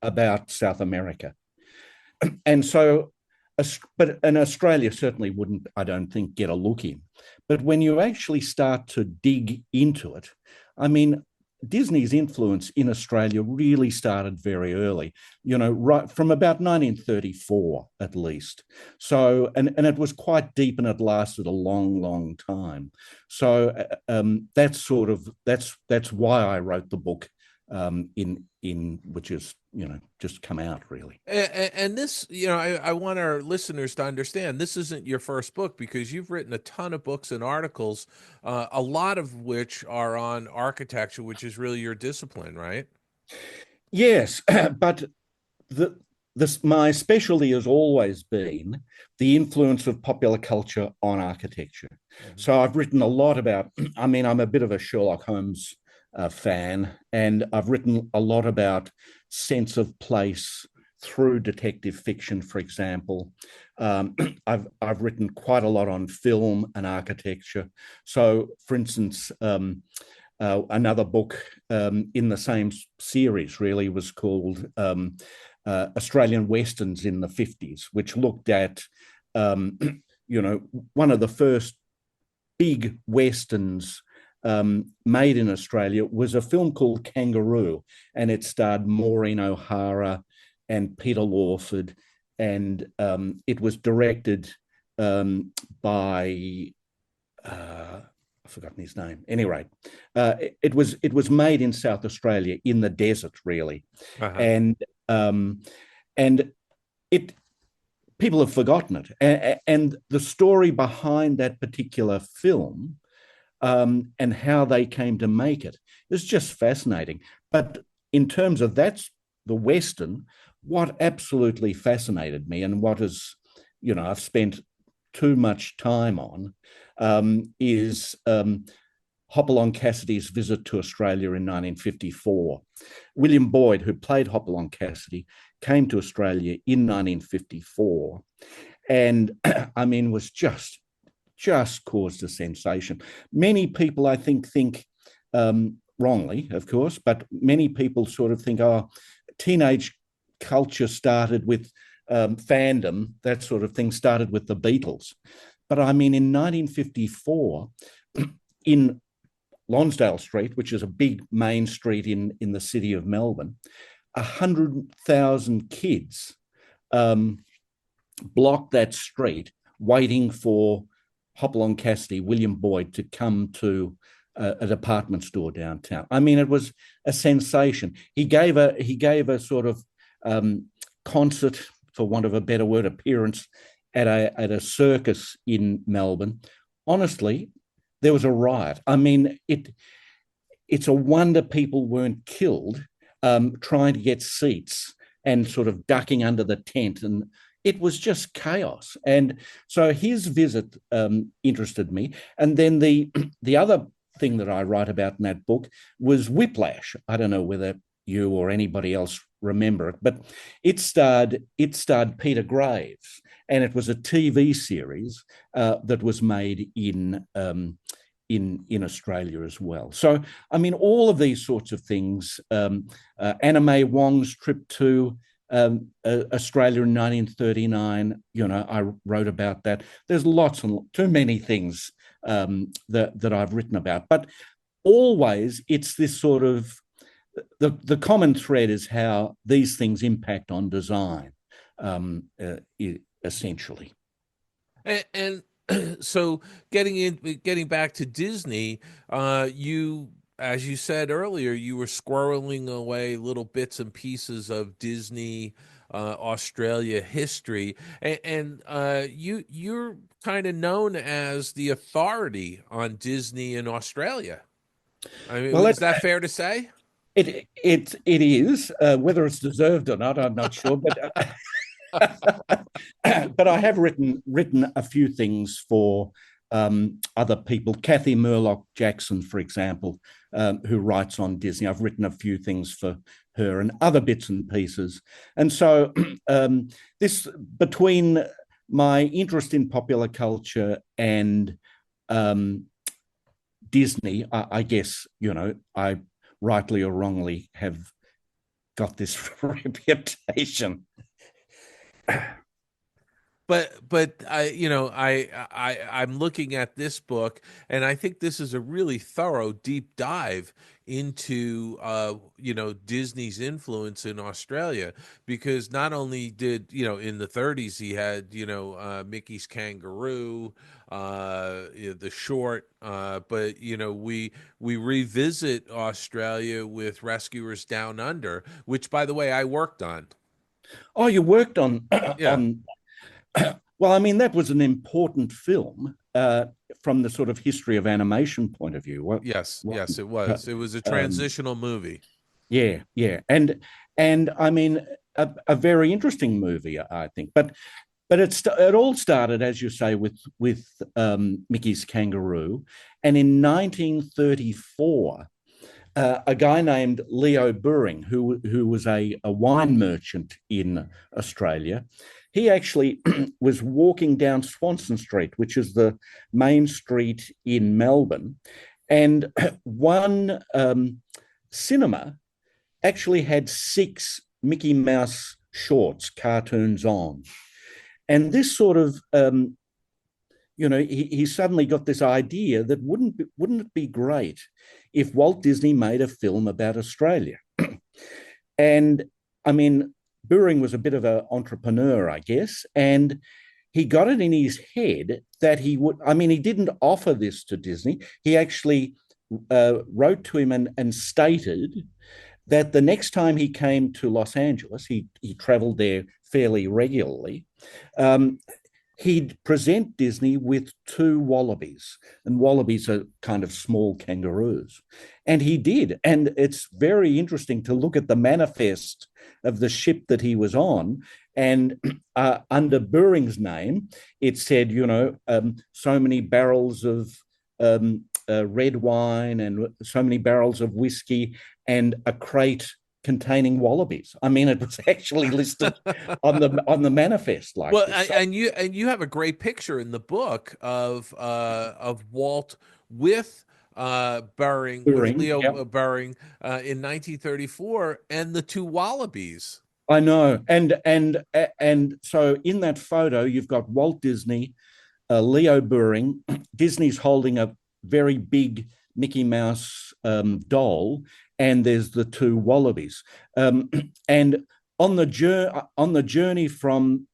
about South America. And so, and Australia certainly wouldn't, I don't think, get a look in. But when you actually start to dig into it, I mean, Disney's influence in Australia really started very early, right from about 1934 at least. So, and it was quite deep and it lasted a long, long time. So that's why I wrote the book in which is just come out really. And this, I want our listeners to understand this isn't your first book, because you've written a ton of books and articles, a lot of which are on architecture, which is really your discipline, right? Yes, but my specialty has always been the influence of popular culture on architecture. Mm-hmm. So I've written a lot about, I'm a bit of a Sherlock Holmes fan, and I've written a lot about sense of place through detective fiction, for example. I've written quite a lot on film and architecture. So, for instance, another book in the same series really was called Australian Westerns in the 50s, which looked at, one of the first big Westerns made in Australia was a film called Kangaroo, and it starred Maureen O'Hara and Peter Lawford, and it was directed by I've forgotten his name. Anyway, it was made in South Australia in the desert, really, and it people have forgotten it, and the story behind that particular film and how they came to make it is just fascinating. But in terms of that's the Western, what absolutely fascinated me, and what is, I've spent too much time on, is Hopalong Cassidy's visit to Australia in 1954. William Boyd, who played Hopalong Cassidy, came to Australia in 1954, and was just caused a sensation. Many people, I think wrongly, of course, but many people sort of think, teenage culture started with fandom, that sort of thing started with the Beatles. But in 1954, in Lonsdale Street, which is a big main street in the city of Melbourne, 100,000 kids blocked that street waiting for Hopalong Cassidy, William Boyd, to come to a department store downtown. It was a sensation. He gave a sort of concert, for want of a better word, appearance at a circus in Melbourne. Honestly, there was a riot. It's a wonder people weren't killed trying to get seats and sort of ducking under the tent, and it was just chaos. And so his visit interested me. And then the other thing that I write about in that book was Whiplash. I don't know whether you or anybody else remember it, but it starred Peter Graves, and it was a TV series that was made in Australia as well. So, all of these sorts of things, Anna May Wong's trip to Australia in 1939, I wrote about that. There's lots and too many things that I've written about, but always it's this sort of, the common thread is how these things impact on design, essentially. And so getting back to Disney, you, as you said earlier, you were squirreling away little bits and pieces of Disney Australia history, and you're kind of known as the authority on Disney in Australia. Well, is that fair to say? It is. Whether it's deserved or not, I'm not sure. But but I have written a few things for other people. Kathy Murlock Jackson, for example, who writes on Disney. I've written a few things for her and other bits and pieces. And so this, between my interest in popular culture and Disney, I guess, I rightly or wrongly have got this reputation. But I'm looking at this book, and I think this is a really thorough, deep dive into Disney's influence in Australia, because not only did in the 30s he had Mickey's Kangaroo, the short. But we revisit Australia with Rescuers Down Under, which, by the way, I worked on. Oh, you worked on Yeah. Well, I mean, that was an important film from the sort of history of animation point of view. Yes, it Uh, was. It was a transitional movie. yeah, yeah, and I mean, a very interesting movie, I think. But it all started, as you say, with Mickey's Kangaroo, and in 1934. A guy named Leo Buring, who was a wine merchant in Australia, he actually was walking down Swanston Street, which is the main street in Melbourne, and one cinema actually had 6 Mickey Mouse shorts, cartoons on. And this sort of he suddenly got this idea that wouldn't it be great if Walt Disney made a film about Australia? And I mean, Buring was a bit of an entrepreneur, I guess, and he got it in his head that he would. I mean, he didn't offer this to Disney. He actually wrote to him and stated that the next time he came to Los Angeles, he traveled there fairly regularly. He'd present Disney with 2 wallabies, and wallabies are kind of small kangaroos. And he did. And it's very interesting to look at the manifest of the ship that he was on. And under Buring's name, it said, so many barrels of red wine and so many barrels of whiskey and a crate containing wallabies. I mean, it was actually listed on the manifest like this. And you have a great picture in the book of Walt with Buring, with Leo Buring in 1934, and the 2 wallabies. I know, and so in that photo you've got Walt Disney, Leo Buring. Disney's holding a very big Mickey Mouse doll, and there's the 2 wallabies. And on the journey from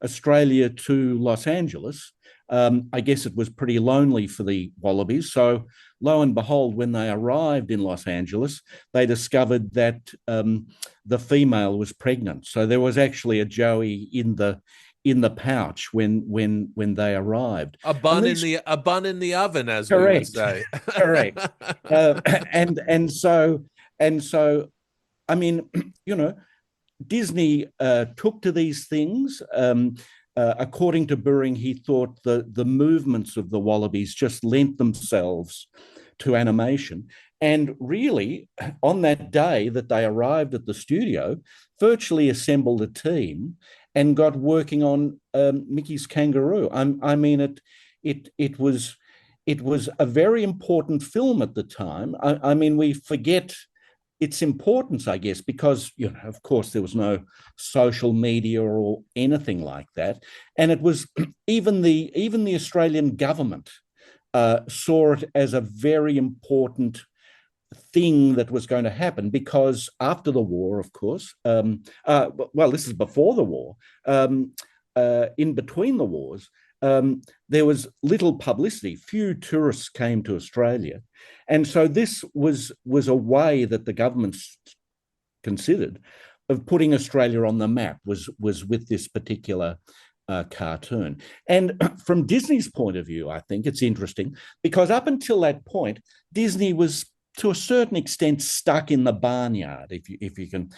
Australia to Los Angeles, I guess it was pretty lonely for the wallabies. So lo and behold, when they arrived in Los Angeles, they discovered that the female was pregnant. So there was actually a Joey in the pouch when they arrived. A bun in the oven, as correct, we would say. Correct. And so, I mean, Disney took to these things. According to Buring, he thought the movements of the wallabies just lent themselves to animation. And really, on that day that they arrived at the studio, virtually assembled a team and got working on Mickey's Kangaroo. I mean, it was a very important film at the time. I mean, we forget its importance, I guess, because, of course, there was no social media or anything like that. And it was even the Australian government saw it as a very important thing that was going to happen, because after the war, of course, well, this is before the war, in between the wars, there was little publicity. Few tourists came to Australia. And so this was a way that the government considered of putting Australia on the map, was with this particular cartoon. And from Disney's point of view, I think it's interesting, because up until that point, Disney was to a certain extent stuck in the barnyard, if you can.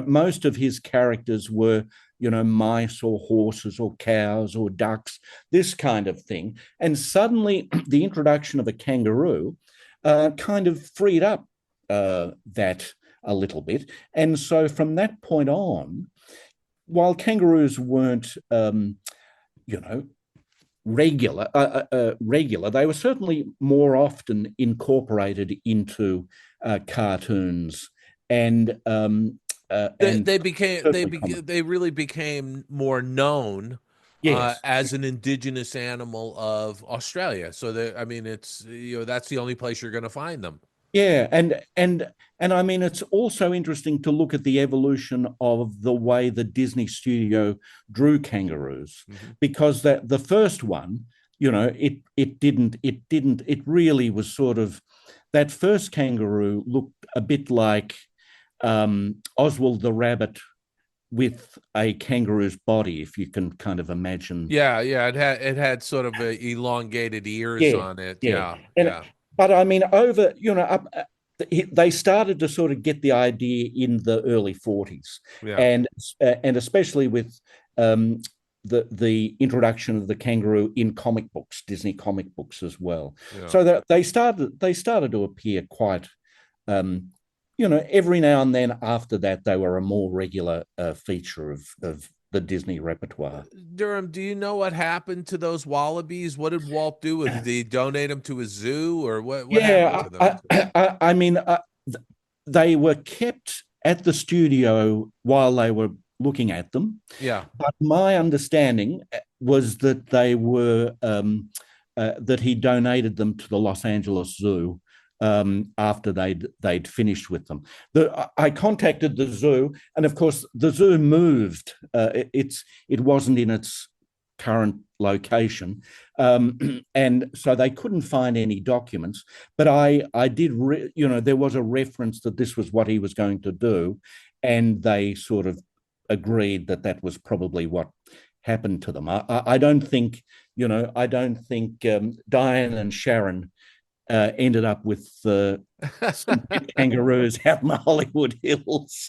Most of his characters were, mice or horses or cows or ducks, this kind of thing. And suddenly the introduction of a kangaroo kind of freed up that a little bit. And so from that point on, while kangaroos weren't, regular, they were certainly more often incorporated into cartoons, and they really became more known. Yes. As an indigenous animal of Australia. So it's that's the only place you're going to find them. Yeah, and I mean, it's also interesting to look at the evolution of the way the Disney studio drew kangaroos, because the first one, it really was sort of, that first kangaroo looked a bit like Oswald the rabbit with a kangaroo's body, if you can kind of imagine. Yeah, it had sort of elongated ears on it. Yeah, yeah. But I mean, they started to sort of get the idea in the early 40s, Yeah. and especially with the introduction of the kangaroo in comic books, Disney comic books as well. Yeah. So that they started to appear quite, every now and then. After that, they were a more regular feature of the Disney repertoire. Derham, do you know what happened to those wallabies? What did Walt do with? Did he donate them to a zoo, or what happened to them? I mean, they were kept at the studio while they were looking at them. Yeah. But my understanding was that they were that he donated them to the Los Angeles Zoo after they'd finished with them. I contacted the zoo, and of course the zoo moved. It wasn't in its current location, and so they couldn't find any documents. But I did, there was a reference that this was what he was going to do, and they sort of agreed that was probably what happened to them. I don't think Diane and Sharon ended up with some kangaroos out in the Hollywood Hills.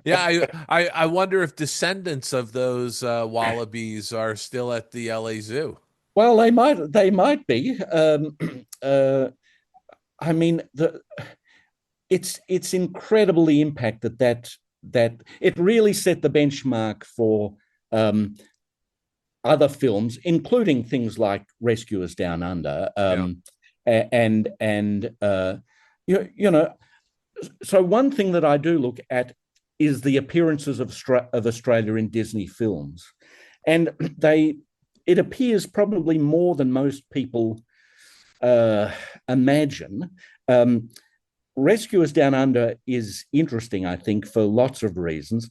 Yeah, I wonder if descendants of those wallabies are still at the LA Zoo. Well, they might be. I mean, it's incredible the impact that it really set the benchmark for other films, including things like Rescuers Down Under. So one thing that I do look at is the appearances of Australia in Disney films, and it appears probably more than most people imagine. Rescuers Down Under is interesting, I think, for lots of reasons,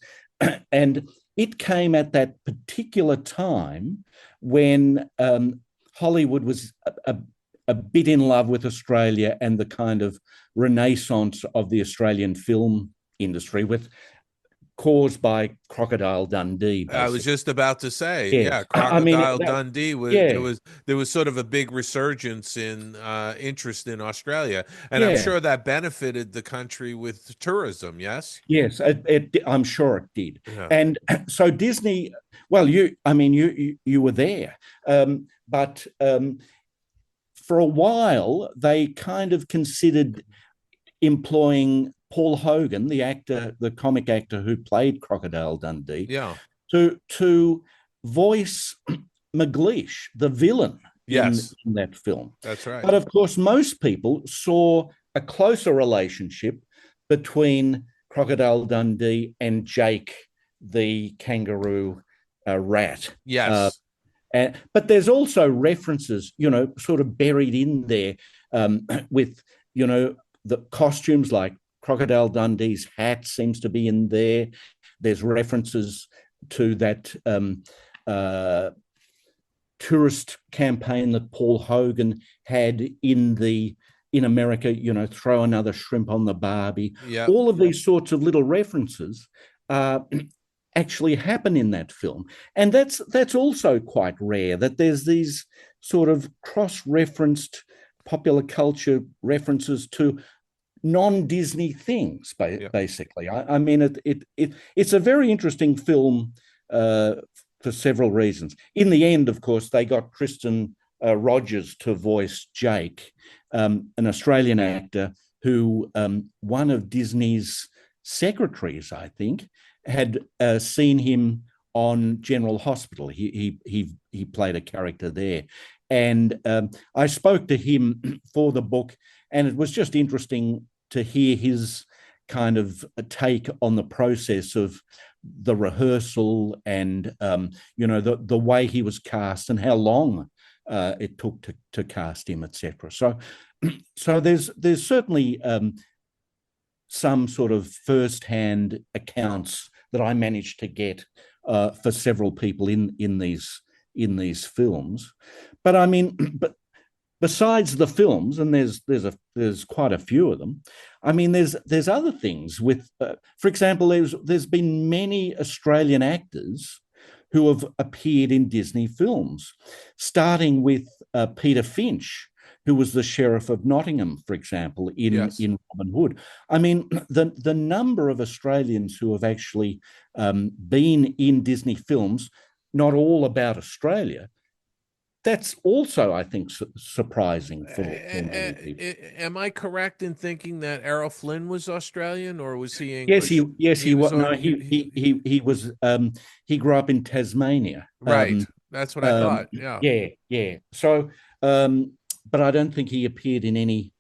and it came at that particular time when Hollywood was a bit in love with Australia and the kind of renaissance of the Australian film industry, caused by Crocodile Dundee. Basically. I was just about to say, Crocodile Dundee was there was sort of a big resurgence in interest in Australia, and I'm sure that benefited the country with tourism. Yes, I'm sure it did. Yeah. And so Disney, well, you were there, but for a while they kind of considered employing Paul Hogan, the comic actor who played Crocodile Dundee, to voice McLeish, the villain in that film. That's right. But of course, most people saw a closer relationship between Crocodile Dundee and Jake, the kangaroo rat. Yes. But there's also references, sort of buried in there with, the costumes, like Crocodile Dundee's hat seems to be in there. There's references to that tourist campaign that Paul Hogan had in America, throw another shrimp on the Barbie. Yeah. All of these sorts of little references actually happen in that film. And that's also quite rare, that there's these sort of cross-referenced popular culture references to non-Disney things, basically. I mean, it's a very interesting film for several reasons. In the end, of course, they got Kristen Rogers to voice Jake, an Australian actor who one of Disney's secretaries, I think, had seen him on General Hospital. He played a character there. And I spoke to him for the book, and it was just interesting to hear his kind of take on the process of the rehearsal and, the way he was cast and how long it took to cast him, etc. So there's certainly some sort of first-hand accounts that I managed to get for several people in these in these films. But I mean, but besides the films, and there's quite a few of them. I mean, there's other things with, for example, there's been many Australian actors who have appeared in Disney films, starting with Peter Finch, who was the Sheriff of Nottingham, for example, in Robin Hood. I mean, the number of Australians who have actually been in Disney films, not all about Australia, that's also, I think, surprising for many people. Am I correct in thinking that Errol Flynn was Australian, or was he Yes, English? he was. No, he was. He grew up in Tasmania. Right. That's what I thought. Yeah. Yeah. So, but I don't think he appeared in any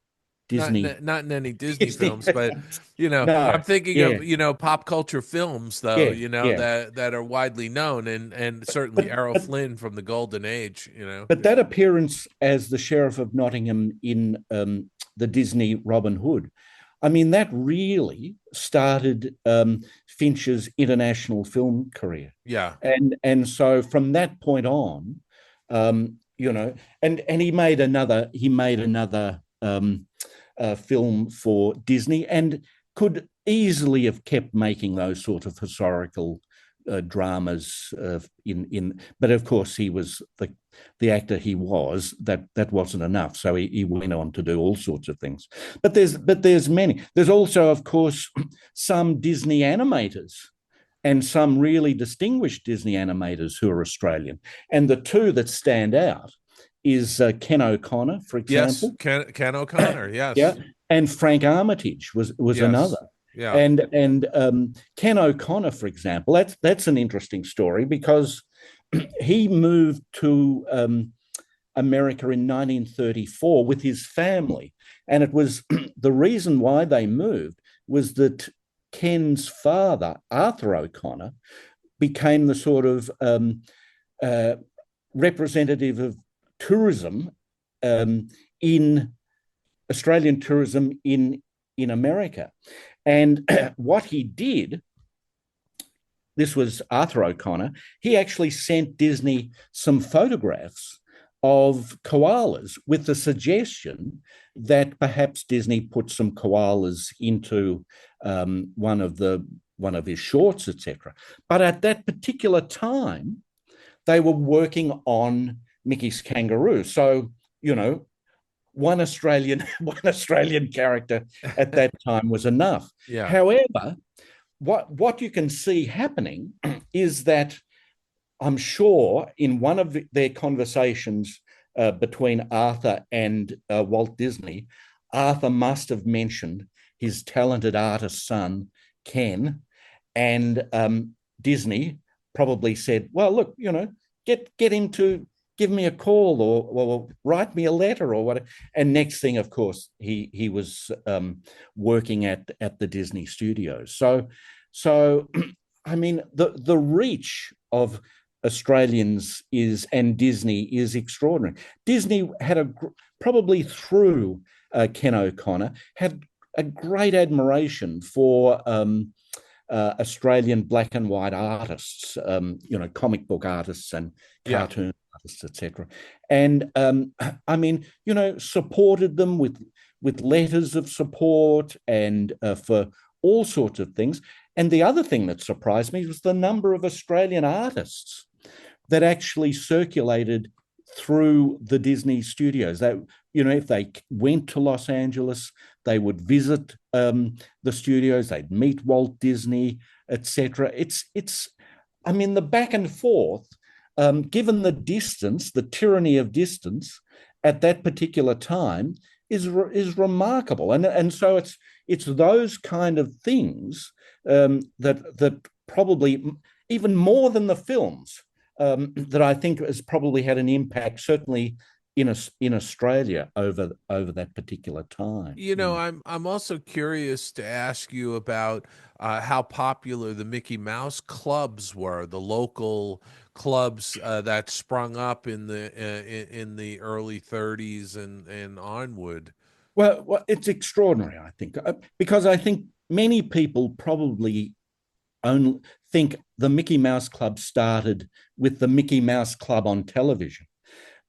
Disney. Not in any Disney films, but No, I'm thinking yeah. of pop culture films, though. Yeah. That are widely known, and certainly Errol Flynn from the Golden Age. But that appearance as the Sheriff of Nottingham in the Disney Robin Hood, I mean, that really started Finch's international film career. Yeah. And so from that point on, and he made another film for Disney, and could easily have kept making those sort of historical dramas but of course he was the actor he was, that wasn't enough, so he went on to do all sorts of things. But there's many. There's also, of course, some Disney animators, and some really distinguished Disney animators who are Australian, and the two that stand out is Ken O'Connor, for example. Yes, Ken O'Connor, yes. Yeah, and Frank Armitage was Yes. another. Yeah. And Ken O'Connor, for example, that's an interesting story, because he moved to America in 1934 with his family, and it was the reason why they moved was that Ken's father, Arthur O'Connor, became the sort of representative of tourism in Australian tourism in America. And what he did, this was Arthur O'Connor, he actually sent Disney some photographs of koalas with the suggestion that perhaps Disney put some koalas into one of his shorts, etc. But at that particular time, they were working on Mickey's Kangaroo. So, one Australian character at that time was enough. Yeah. However, what you can see happening is that, I'm sure, in one of their conversations between Arthur and Walt Disney, Arthur must have mentioned his talented artist son, Ken, and Disney probably said, well, look, get him to give me a call or write me a letter or whatever. And next thing, of course, he was working at the Disney studios. So I mean, the reach of Australians and Disney is extraordinary. Disney had probably through Ken O'Connor, had a great admiration for Australian black and white artists, comic book artists and cartoon artists, etc. And I mean, supported them with letters of support and for all sorts of things. And the other thing that surprised me was the number of Australian artists that actually circulated through the Disney studios. That, if they went to Los Angeles, they would visit the studios, they'd meet Walt Disney, etc. I mean, the back and forth, given the distance, the tyranny of distance at that particular time is remarkable. And so it's those kind of things that probably, even more than the films, that I think has probably had an impact, certainly in Australia over that particular time. I'm also curious to ask you about how popular the Mickey Mouse clubs were, the local clubs that sprung up in the early 30s and onward. Well, it's extraordinary, I think, because I think many people probably only think the Mickey Mouse Club started with the Mickey Mouse Club on television.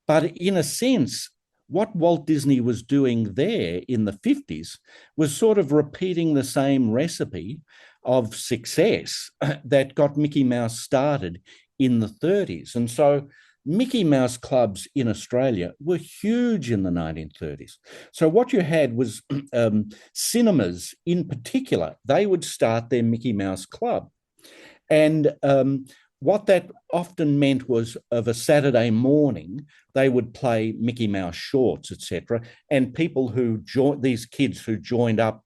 But in a sense, what Walt Disney was doing there in the 50s was sort of repeating the same recipe of success that got Mickey Mouse started in the 30s. And so Mickey Mouse clubs in Australia were huge in the 1930s. So what you had was cinemas in particular, they would start their Mickey Mouse club. And what that often meant was of a Saturday morning, they would play Mickey Mouse shorts, etc. And people who joined, these kids who joined up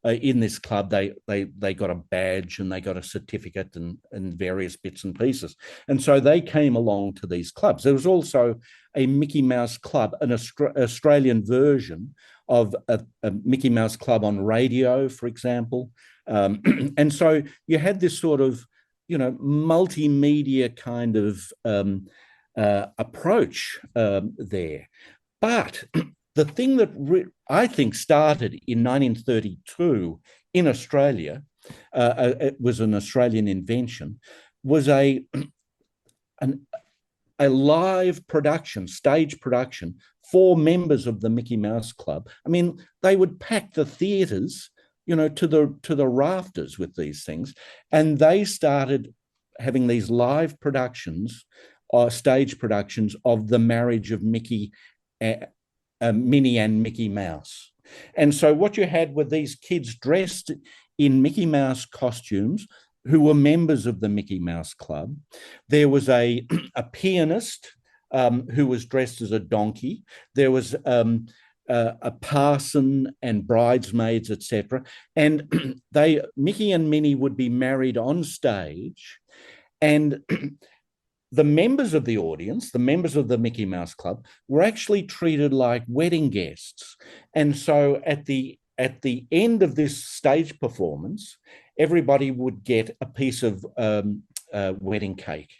in this club, they got a badge and they got a certificate and various bits and pieces. And so they came along to these clubs. There was also a Mickey Mouse Club, an Australian version of a Mickey Mouse Club on radio, for example. And so you had this sort of, multimedia kind of approach there. But the thing that I think started in 1932 in Australia, it was an Australian invention, was a live production, stage production for members of the Mickey Mouse Club. I mean, they would pack the theatres, to the rafters with these things, and they started having these live productions, stage productions of the marriage of Minnie and Mickey Mouse. And so what you had were these kids dressed in Mickey Mouse costumes who were members of the Mickey Mouse Club. There was a pianist who was dressed as a donkey. There was a parson and bridesmaids, etc. And Mickey and Minnie would be married on stage, and the members of the audience, the members of the Mickey Mouse Club, were actually treated like wedding guests. And so at the end of this stage performance, everybody would get a piece of wedding cake.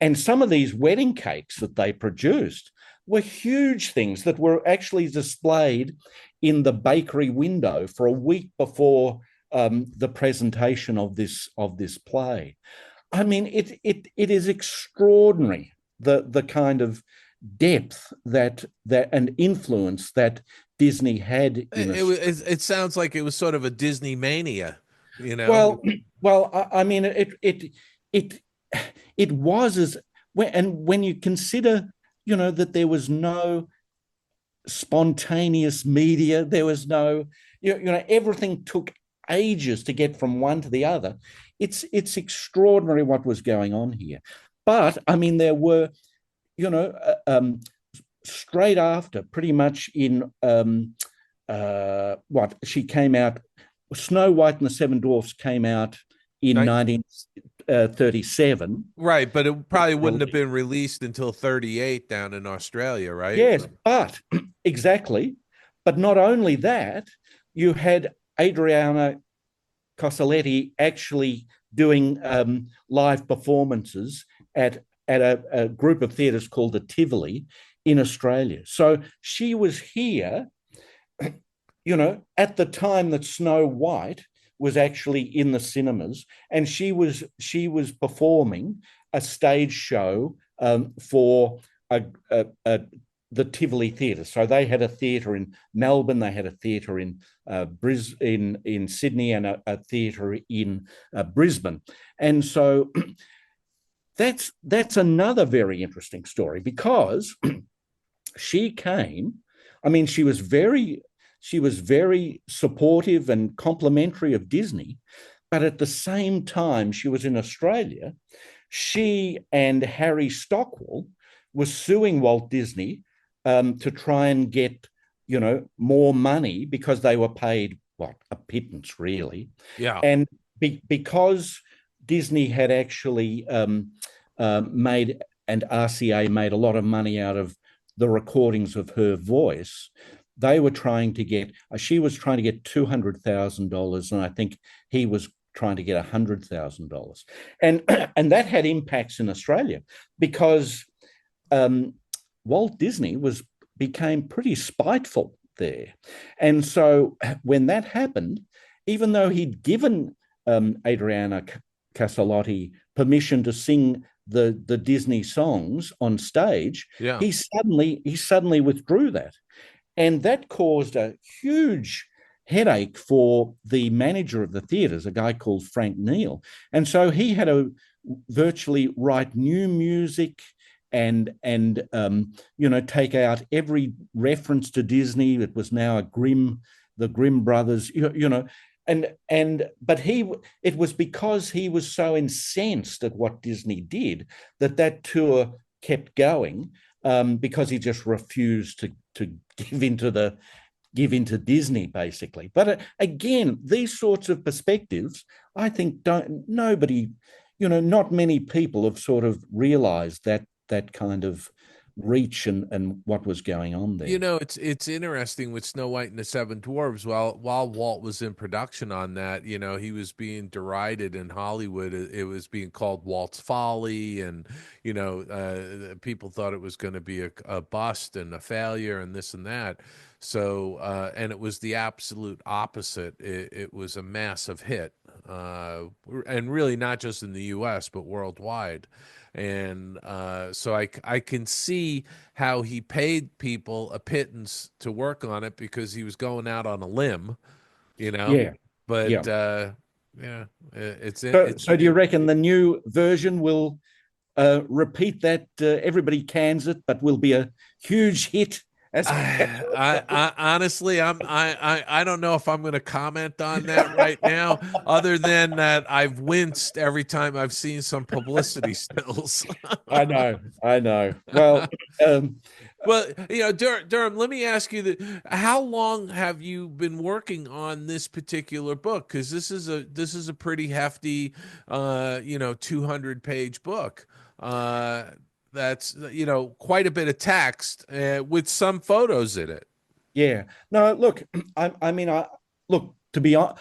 And some of these wedding cakes that they produced were huge things that were actually displayed in the bakery window for a week before the presentation of this play. I mean, it is extraordinary the kind of depth that and influence that Disney had. It sounds like it was sort of a Disney mania, Well, I mean, it was when you consider, that there was no spontaneous media, there was no, everything took ages to get from one to the other. It's extraordinary what was going on here. But I mean, there were, straight after, pretty much in she came out, Snow White and the Seven Dwarfs came out in 1937. Right, but it probably wouldn't have been released until 38 down in Australia, right? Yes, but exactly. But not only that, you had Adriana Cosoletti actually doing live performances at a group of theatres called the Tivoli in Australia. So she was here, at the time that Snow White was actually in the cinemas, and she was performing a stage show for the Tivoli Theatre. So they had a theatre in Melbourne, they had a theatre in in Sydney, and a theatre in Brisbane. And so that's another very interesting story, because she came. I mean, she was very supportive and complimentary of Disney, but at the same time she was in Australia, she and Harry Stockwell were suing Walt Disney to try and get, more money, because they were paid a pittance, really. Yeah. And because Disney had actually made, and RCA made a lot of money out of the recordings of her voice, they were trying to get, she was trying to get $200,000, and I think he was trying to get $100,000. And that had impacts in Australia, because Walt Disney became pretty spiteful there. And so when that happened, even though he'd given Adriana Casalotti permission to sing the Disney songs on stage, Yeah. he suddenly withdrew that. And that caused a huge headache for the manager of the theatres, a guy called Frank Neal. And so he had to virtually write new music and take out every reference to Disney. It was now the Grimm brothers, but it was because he was so incensed at what Disney did that tour kept going, because he just refused to give into Disney, basically. But again, these sorts of perspectives, I think, not many people have sort of realised that kind of reach and what was going on there. It's interesting with Snow White and the Seven Dwarfs. While Walt was in production on that, he was being derided in Hollywood. It was being called Walt's Folly, and people thought it was going to be a bust and a failure and this and that. So and it was the absolute opposite. It was a massive hit, and really not just in the U.S. but worldwide. And so I can see how he paid people a pittance to work on it because he was going out on a limb, Yeah. But yeah. It's so. Do you reckon the new version will repeat that? Everybody cans it, but will be a huge hit. I honestly, I don't know if I'm going to comment on that right now, other than that I've winced every time I've seen some publicity stills. I know. Well, Derham, let me ask you how long have you been working on this particular book? Because this is a pretty hefty, 200-page book. That's quite a bit of text with some photos in it. Yeah. No, look, to be honest,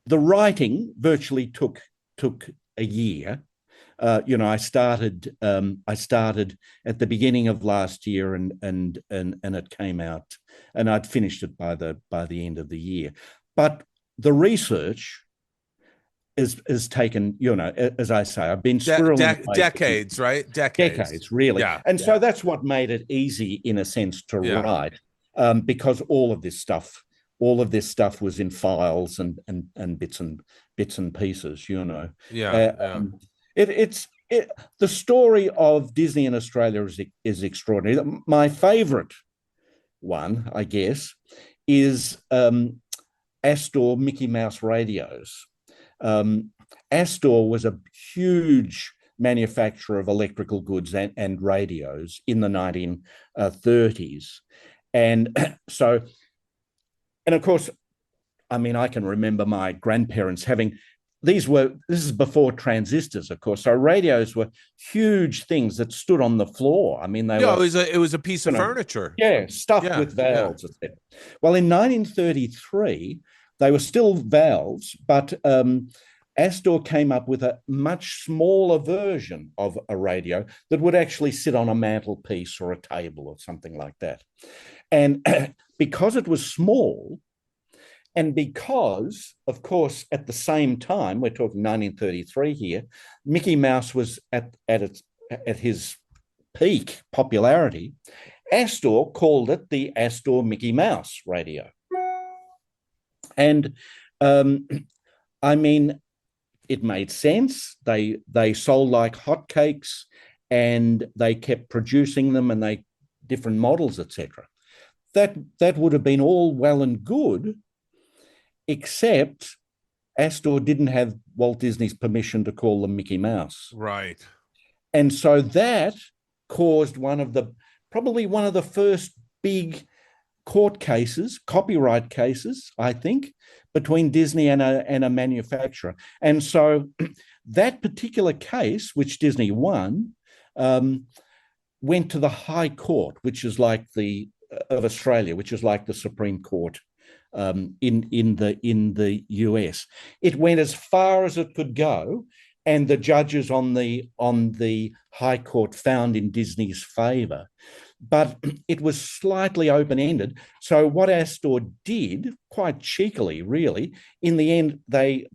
the writing virtually took a year. I started at the beginning of last year, and it came out, and I'd finished it by the end of the year. But the research is taken, as I say, I've been squirreling decades, right? Decades, really. Yeah. And so that's what made it easy, in a sense, to write, because all of this stuff was in files and bits and pieces, The story of Disney in Australia is extraordinary. My favourite one, I guess, is Astor Mickey Mouse radios. Astor was a huge manufacturer of electrical goods and radios in the 1930s. And of course, I can remember my grandparents having, this is before transistors, of course. So radios were huge things that stood on the floor. It was a piece of furniture. Yeah, stuffed with valves, etc. Well, in 1933, they were still valves, but Astor came up with a much smaller version of a radio that would actually sit on a mantelpiece or a table or something like that. And because it was small, and because, of course, at the same time, we're talking 1933 here, Mickey Mouse was at his peak popularity, Astor called it the Astor Mickey Mouse radio. And it made sense. They sold like hotcakes, and they kept producing them, and different models, etc. That would have been all well and good, except Astor didn't have Walt Disney's permission to call them Mickey Mouse. Right. And so that caused probably one of the first big court cases, copyright cases, I think, between Disney and a manufacturer. And so that particular case, which Disney won, went to the High Court, which is like of Australia, which is like the Supreme Court in the US. It went as far as it could go, and the judges on the High Court found in Disney's favour. but it was slightly open-ended. So what Astor did, quite cheekily, really, in the end, they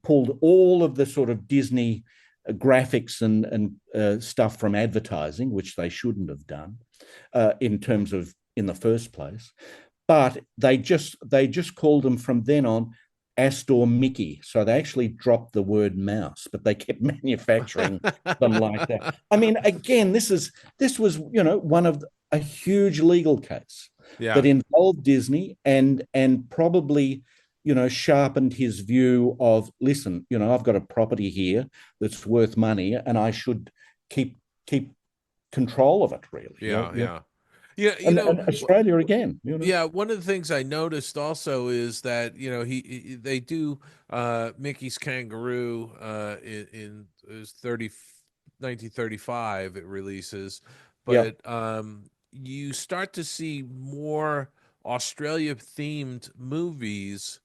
pulled all of the sort of Disney graphics and stuff from advertising, which they shouldn't have done in terms of in the first place. But they just called them from then on Astor Mickey. So they actually dropped the word mouse, but they kept manufacturing them like that. I mean, again, this was one of a huge legal case that involved Disney and probably sharpened his view of, listen, I've got a property here that's worth money, and I should keep control of it. Really, Yeah, and Australia again. Yeah, one of the things I noticed also is that they do Mickey's Kangaroo in 1935 it releases, but you start to see more Australia themed movies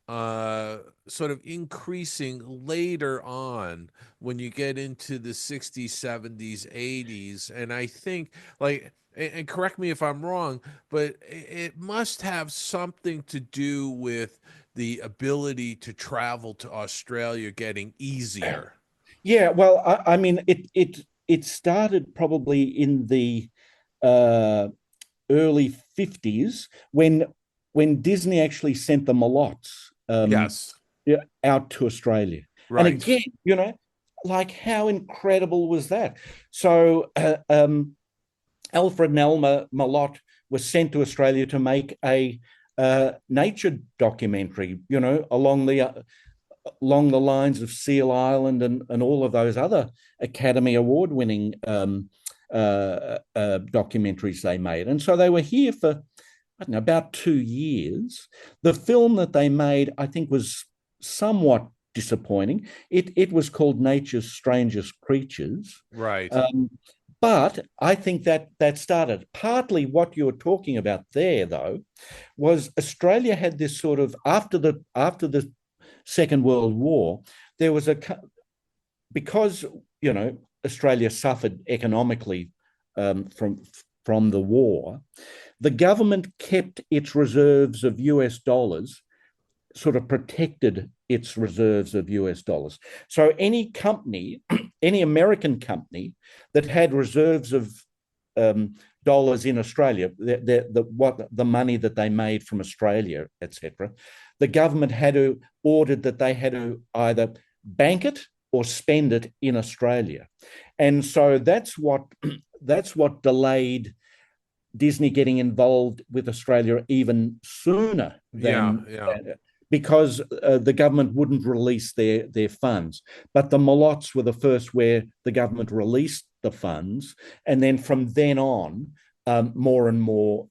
sort of increasing later on when you get into the 60s, 70s, 80s. And I think, like, and correct me if I'm wrong, but it must have something to do with the ability to travel to Australia getting easier. Yeah, well, I mean, it started probably in the early 50s when Disney actually sent the Malots out to Australia. Right. And again, like, how incredible was that? So Alfred and Elmer Malott was sent to Australia to make a nature documentary, along the lines of Seal Island and all of those other Academy Award-winning documentaries they made. And so they were here for, I don't know, about 2 years. The film that they made, I think, was somewhat disappointing. It was called Nature's Strangest Creatures. Right. But I think that started. Partly what you're talking about there, though, was Australia had this sort of, after the Second World War, there was because Australia suffered economically from the war, the government kept its reserves of US dollars, sort of protected its reserves of US dollars. So any company, any American company that had reserves of dollars in Australia, the money that they made from Australia, etc., the government ordered that they had to either bank it or spend it in Australia. And so that's what delayed Disney getting involved with Australia even sooner than because the government wouldn't release their funds. But the Malots were the first where the government released the funds, and then from then on, more and more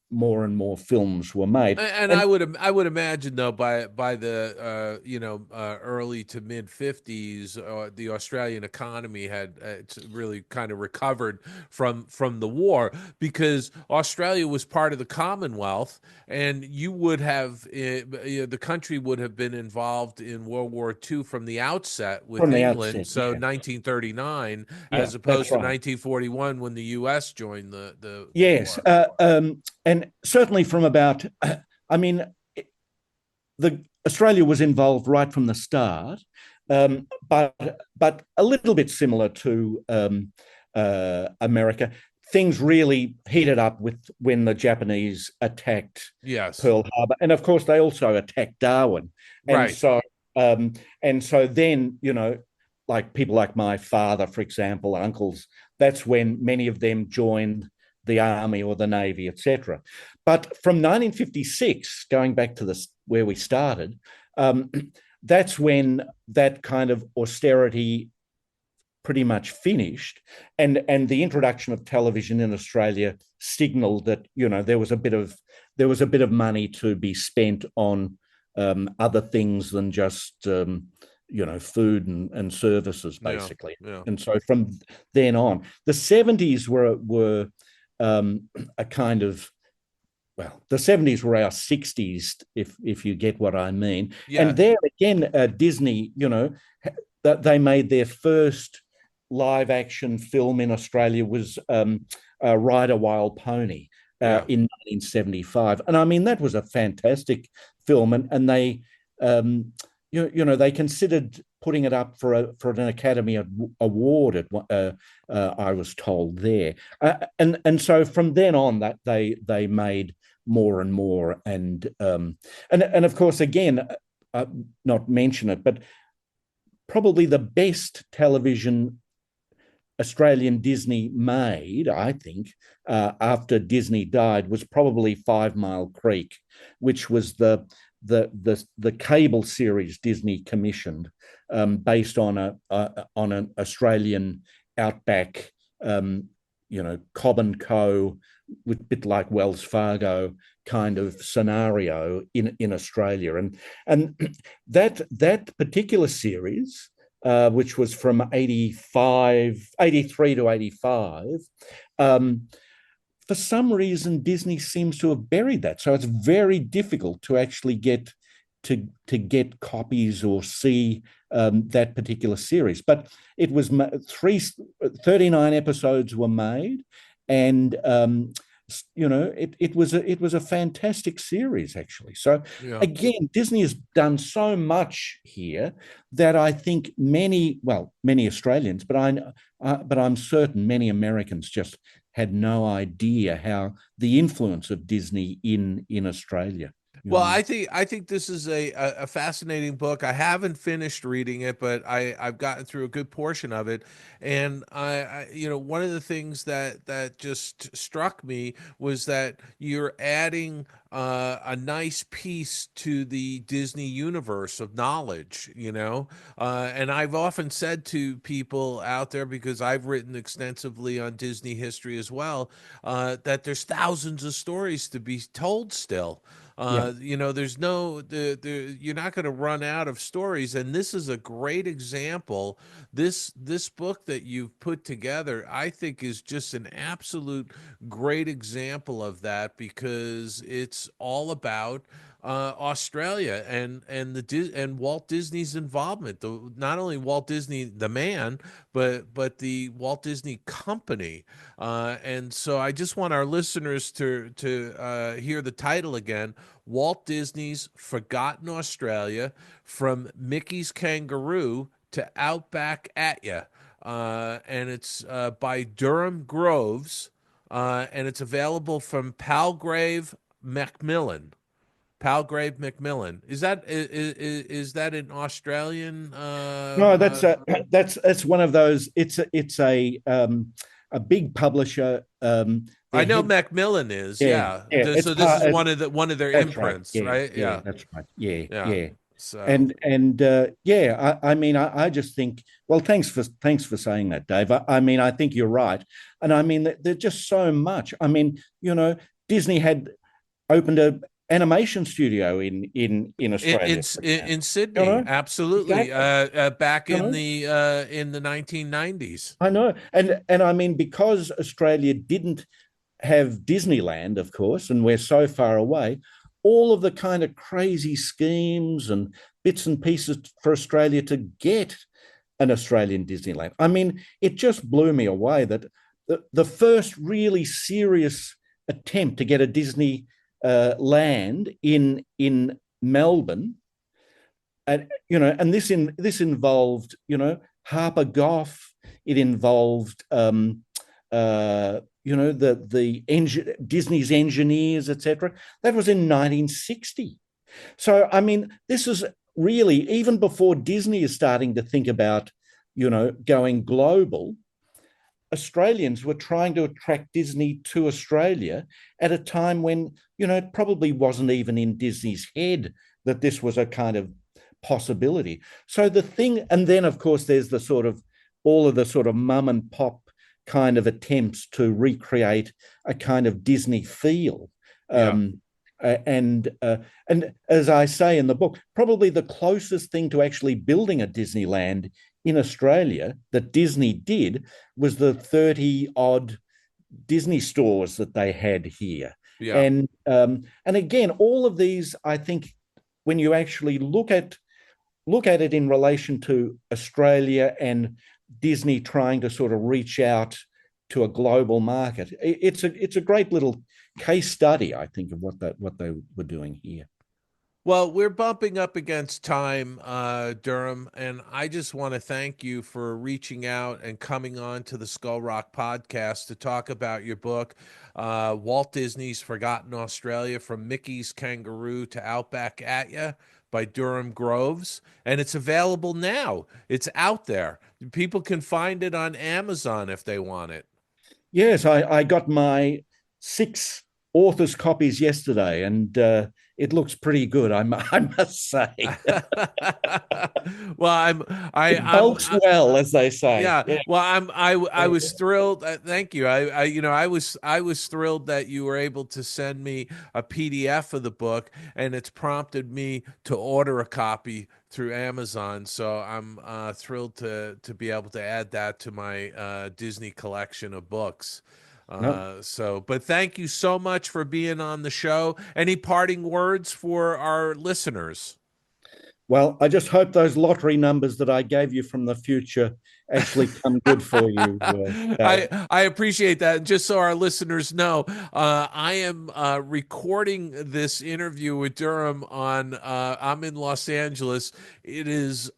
films were made. And I would imagine, though, by the early to mid 50s, the Australian economy had really kind of recovered from the war, because Australia was part of the Commonwealth, and you would have the country would have been involved in World War II from the outset with England. 1939, as opposed to 1941 when the U.S. joined the yes. And certainly from about, Australia was involved right from the start, but a little bit similar to America. Things really heated up when the Japanese attacked Pearl Harbor, and of course they also attacked Darwin. And so then, like people like my father, for example, uncles, that's when many of them joined the Army or the Navy, etc. But from 1956, going back to where we started, that's when that kind of austerity pretty much finished, and the introduction of television in Australia signalled that there was a bit of money to be spent on other things than just food and services, basically. And so from then on, the 70s were a kind of, well, the 70s were our 60s, if you get what I mean. And there again, Disney, they made their first live action film in Australia was Ride a Wild Pony in 1975. And I mean, that was a fantastic film. And they, they considered putting it up for an Academy Award, I was told there. And so from then on, that they made more and more. And of course, again, not mention it, but probably the best television Australian Disney made, I think, after Disney died, was probably 5 Mile Creek, which was the cable series Disney commissioned, based on an Australian outback, Cobb and Co, with a bit like Wells Fargo kind of scenario in Australia, and that particular series, which was from 83 to 85. For some reason, Disney seems to have buried that. So it's very difficult to actually get copies or see that particular series. But it was 39 episodes were made, and it was a fantastic series, actually. So again, Disney has done so much here that I think many Australians, but I'm certain many Americans just had no idea how the influence of Disney in Australia. Well, I think this is a fascinating book. I haven't finished reading it, but I've gotten through a good portion of it. And I one of the things that just struck me was that you're adding a nice piece to the Disney universe of knowledge, and I've often said to people out there, because I've written extensively on Disney history as well, that there's thousands of stories to be told still. There's you're not going to run out of stories, and this is a great example. This book that you've put together, I think, is just an absolute great example of that, because it's all about Australia and Walt Disney's involvement. Not only Walt Disney the man, but the Walt Disney Company. And so I just want our listeners to hear the title again: Walt Disney's Forgotten Australia, From Mickey's Kangaroo to Outback at Ya. And it's by Durham Groves, and it's available from Palgrave Macmillan. Palgrave Macmillan. Is that an Australian? No, that's one of those. It's a big publisher. I know Macmillan is. Yeah. So this is one of their imprints, right? Yeah, that's right. Yeah. So I mean, I just think. Well, thanks for saying that, Dave. I mean, I think you're right, and I mean, there's just so much. I mean, Disney had opened a animation studio in Australia, in Sydney, absolutely. Exactly. Back in the 1990s. I know, and I mean, because Australia didn't have Disneyland, of course, and we're so far away, all of the kind of crazy schemes and bits and pieces for Australia to get an Australian Disneyland. I mean, it just blew me away that the first really serious attempt to get a Disney land in Melbourne, and this involved Harper Goff. It involved Disney's engineers, etc. That was in 1960. So I mean, this is really even before Disney is starting to think about going global. Australians were trying to attract Disney to Australia at a time when, it probably wasn't even in Disney's head that this was a kind of possibility. So the thing, and then of course there's all of the sort of mum and pop kind of attempts to recreate a kind of Disney feel. And as I say in the book, probably the closest thing to actually building a Disneyland in Australia that Disney did was the 30-odd Disney stores that they had here. Yeah. And again, all of these, I think, when you actually look at it in relation to Australia and Disney trying to sort of reach out to a global market. It's a great little case study, I think, of what they were doing here. Well, we're bumping up against time, Derham, and I just want to thank you for reaching out and coming on to the Skull Rock podcast to talk about your book, Walt Disney's Forgotten Australia, From Mickey's Kangaroo to Outback at Ya, by Derham Groves. And it's available now. It's out there. People can find it on Amazon if they want it. Yes, I got my 6 author's copies yesterday, and it looks pretty good, I must say. Well, it bulks well, as they say. Yeah. Well, I was thrilled. Thank you. I was thrilled that you were able to send me a PDF of the book, and it's prompted me to order a copy through Amazon. So I'm thrilled to be able to add that to my Disney collection of books. But thank you so much for being on the show. Any parting words for our listeners? Well, I just hope those lottery numbers that I gave you from the future actually come good for you. I appreciate that. And just so our listeners know, I am recording this interview with Derham on, I'm in Los Angeles. It is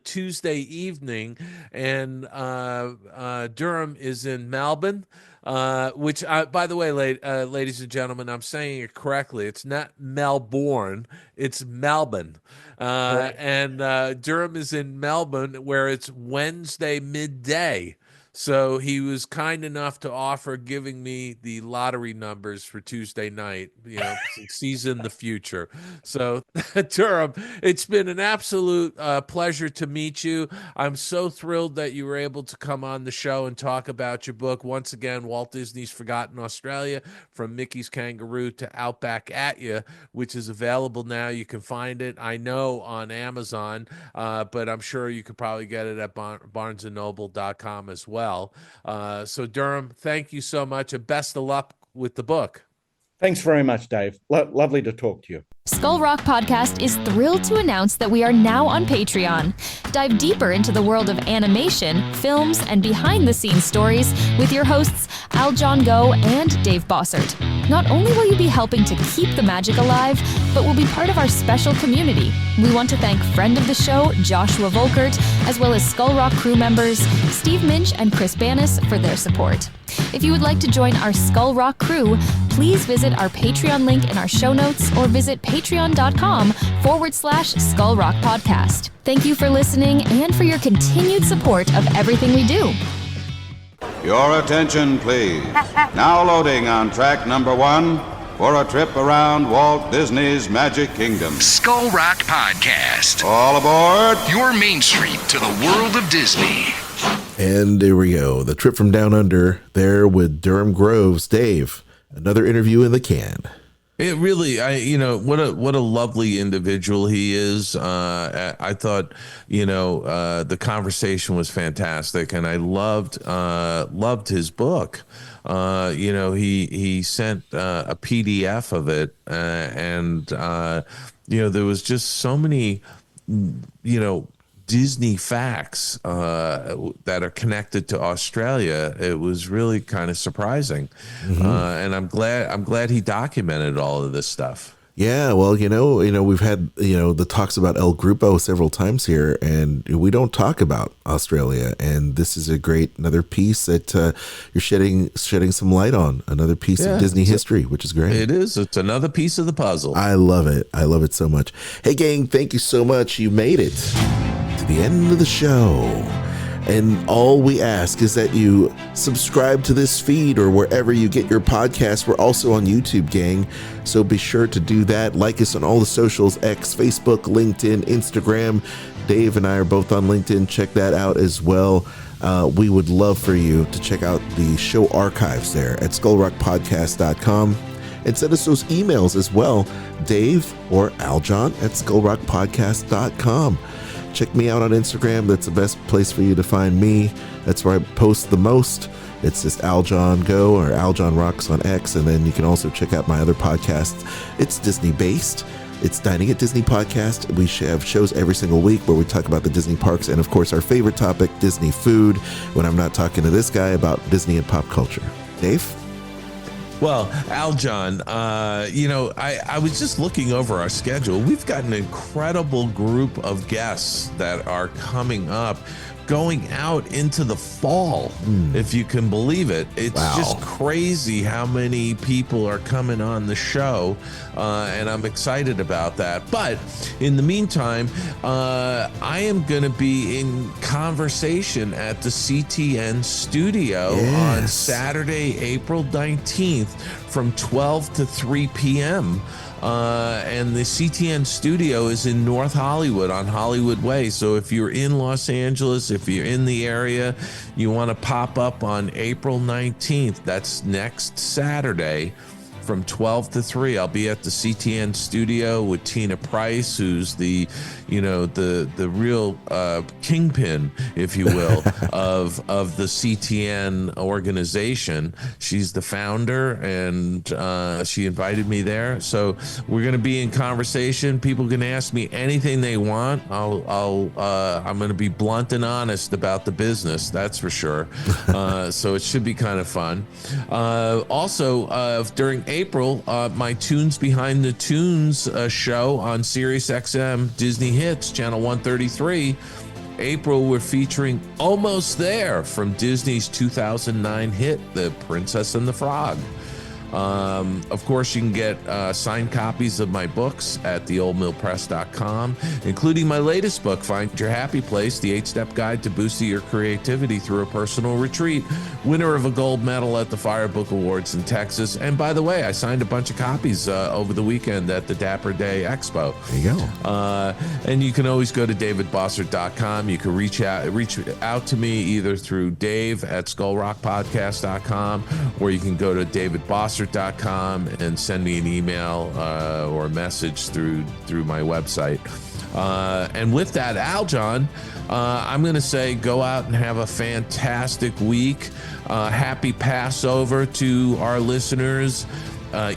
Tuesday evening, and Derham is in Melbourne. Which, by the way, ladies and gentlemen, I'm saying it correctly. It's not Melbourne, it's Melbourne. Right. And Derham is in Melbourne, where it's Wednesday midday. So he was kind enough to offer giving me the lottery numbers for Tuesday night, since he's in the future. So, Derham, it's been an absolute pleasure to meet you. I'm so thrilled that you were able to come on the show and talk about your book. Once again, Walt Disney's Forgotten Australia, From Mickey's Kangaroo to Outback at Ya, which is available now. You can find it, I know, on Amazon, but I'm sure you could probably get it at barnesandnoble.com as well. So Derham, thank you so much, and best of luck with the book. Thanks very much, Dave. Lovely to talk to you. Skull Rock Podcast is thrilled to announce that we are now on Patreon. Dive deeper into the world of animation, films, and behind-the-scenes stories with your hosts Al John Go and Dave Bossert. Not only will you be helping to keep the magic alive, but will be part of our special community. We want to thank friend of the show Joshua Volkert, as well as Skull Rock crew members Steve Minch and Chris Banis for their support. If you would like to join our Skull Rock crew, please visit our Patreon link in our show notes or visit patreon.com/Skull Rock Podcast. Thank you for listening and for your continued support of everything we do. Your attention, please. Now loading on track number 1 for a trip around Walt Disney's Magic Kingdom. Skull Rock Podcast. All aboard. Your Main Street to the world of Disney. And there we go. The trip from down under there with Derham Groves. Dave, another interview in the can. It really, what a lovely individual he is. I thought, the conversation was fantastic, and I loved his book. He sent a PDF of it, and there was just so many, Disney facts that are connected to Australia. It was really kind of surprising, and I'm glad he documented all of this stuff. Yeah, well, we've had the talks about El Grupo several times here, and we don't talk about Australia. And this is another piece that you're shedding some light on, another piece of Disney history, which is great. It is. It's another piece of the puzzle. I love it. I love it so much. Hey, gang, thank you so much. You made it to the end of the show. And all we ask is that you subscribe to this feed or wherever you get your podcasts. We're also on YouTube, gang. So be sure to do that. Like us on all the socials, X, Facebook, LinkedIn, Instagram. Dave and I are both on LinkedIn. Check that out as well. We would love for you to check out the show archives there at skullrockpodcast.com. And send us those emails as well, Dave or Aljon at skullrockpodcast.com. Check me out on Instagram. That's the best place for you to find me. That's where I post the most. It's just Aljon Go or Aljon Rocks on X. And then you can also check out my other podcast. It's Disney based. It's Dining at Disney Podcast. We have shows every single week where we talk about the Disney parks and, of course, our favorite topic, Disney food, when I'm not talking to this guy about Disney and pop culture. Dave? Well, Aljon, I was just looking over our schedule. We've got an incredible group of guests that are coming up, going out into the fall, if you can believe it. It's just crazy how many people are coming on the show, and I'm excited about that. But in the meantime, I am going to be in conversation at the CTN studio on Saturday, April 19th from 12 to 3 p.m. And the CTN studio is in North Hollywood on Hollywood Way. So if you're in Los Angeles, if you're in the area, you want to pop up on April 19th. That's next Saturday from 12 to 3. I'll be at the CTN studio with Tina Price, who's the real kingpin, if you will, of the CTN organization. She's the founder, and she invited me there. So we're going to be in conversation. People can ask me anything they want. I'm going to be blunt and honest about the business. That's for sure. So it should be kind of fun. Also, during April, my Tunes Behind the Tunes show on SiriusXM Disney Hits, channel 133. April, we're featuring Almost There from Disney's 2009 hit, The Princess and the Frog. Of course, you can get signed copies of my books at theoldmillpress.com, including my latest book, Find Your Happy Place, the 8-Step Guide to Boosting Your Creativity Through a Personal Retreat, winner of a gold medal at the Fire Book Awards in Texas. And by the way, I signed a bunch of copies over the weekend at the Dapper Day Expo. There you go. And you can always go to davidbossert.com. You can reach out to me either through Dave at skullrockpodcast.com, or you can go to davidbossert.com and send me an email or a message through my website. And with that, Aljon, I'm going to say go out and have a fantastic week. Happy Passover to our listeners.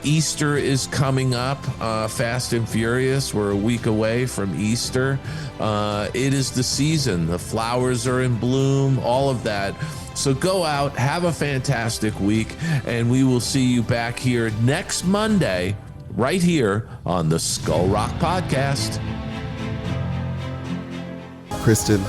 Easter is coming up, fast and furious. We're a week away from Easter. It is the season. The flowers are in bloom, all of that. So go out, have a fantastic week, and we will see you back here next Monday, right here on the Skull Rock Podcast. Kristen,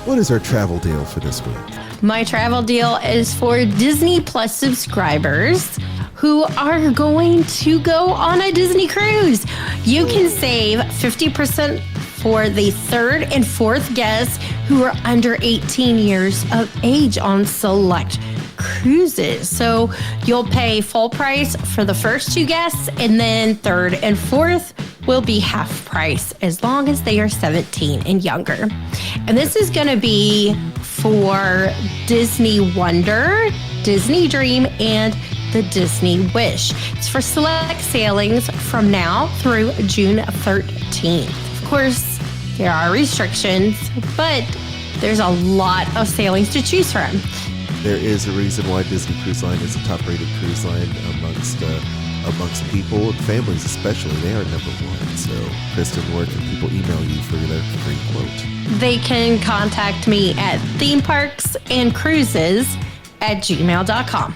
what is our travel deal for this week? My travel deal is for Disney Plus subscribers who are going to go on a Disney cruise. You can save 50% for the third and fourth guests who are under 18 years of age on select cruises. So you'll pay full price for the first two guests, and then third and fourth will be half price as long as they are 17 and younger. And this is going to be for Disney Wonder, Disney Dream, and the Disney Wish. It's for select sailings from now through June 13th. Of course, there are restrictions, but there's a lot of sailings to choose from. There is a reason why Disney Cruise Line is a top-rated cruise line amongst people and families especially. They are number one. So, Kristen, where can people email you for their free quote? They can contact me at themeparksandcruises@gmail.com.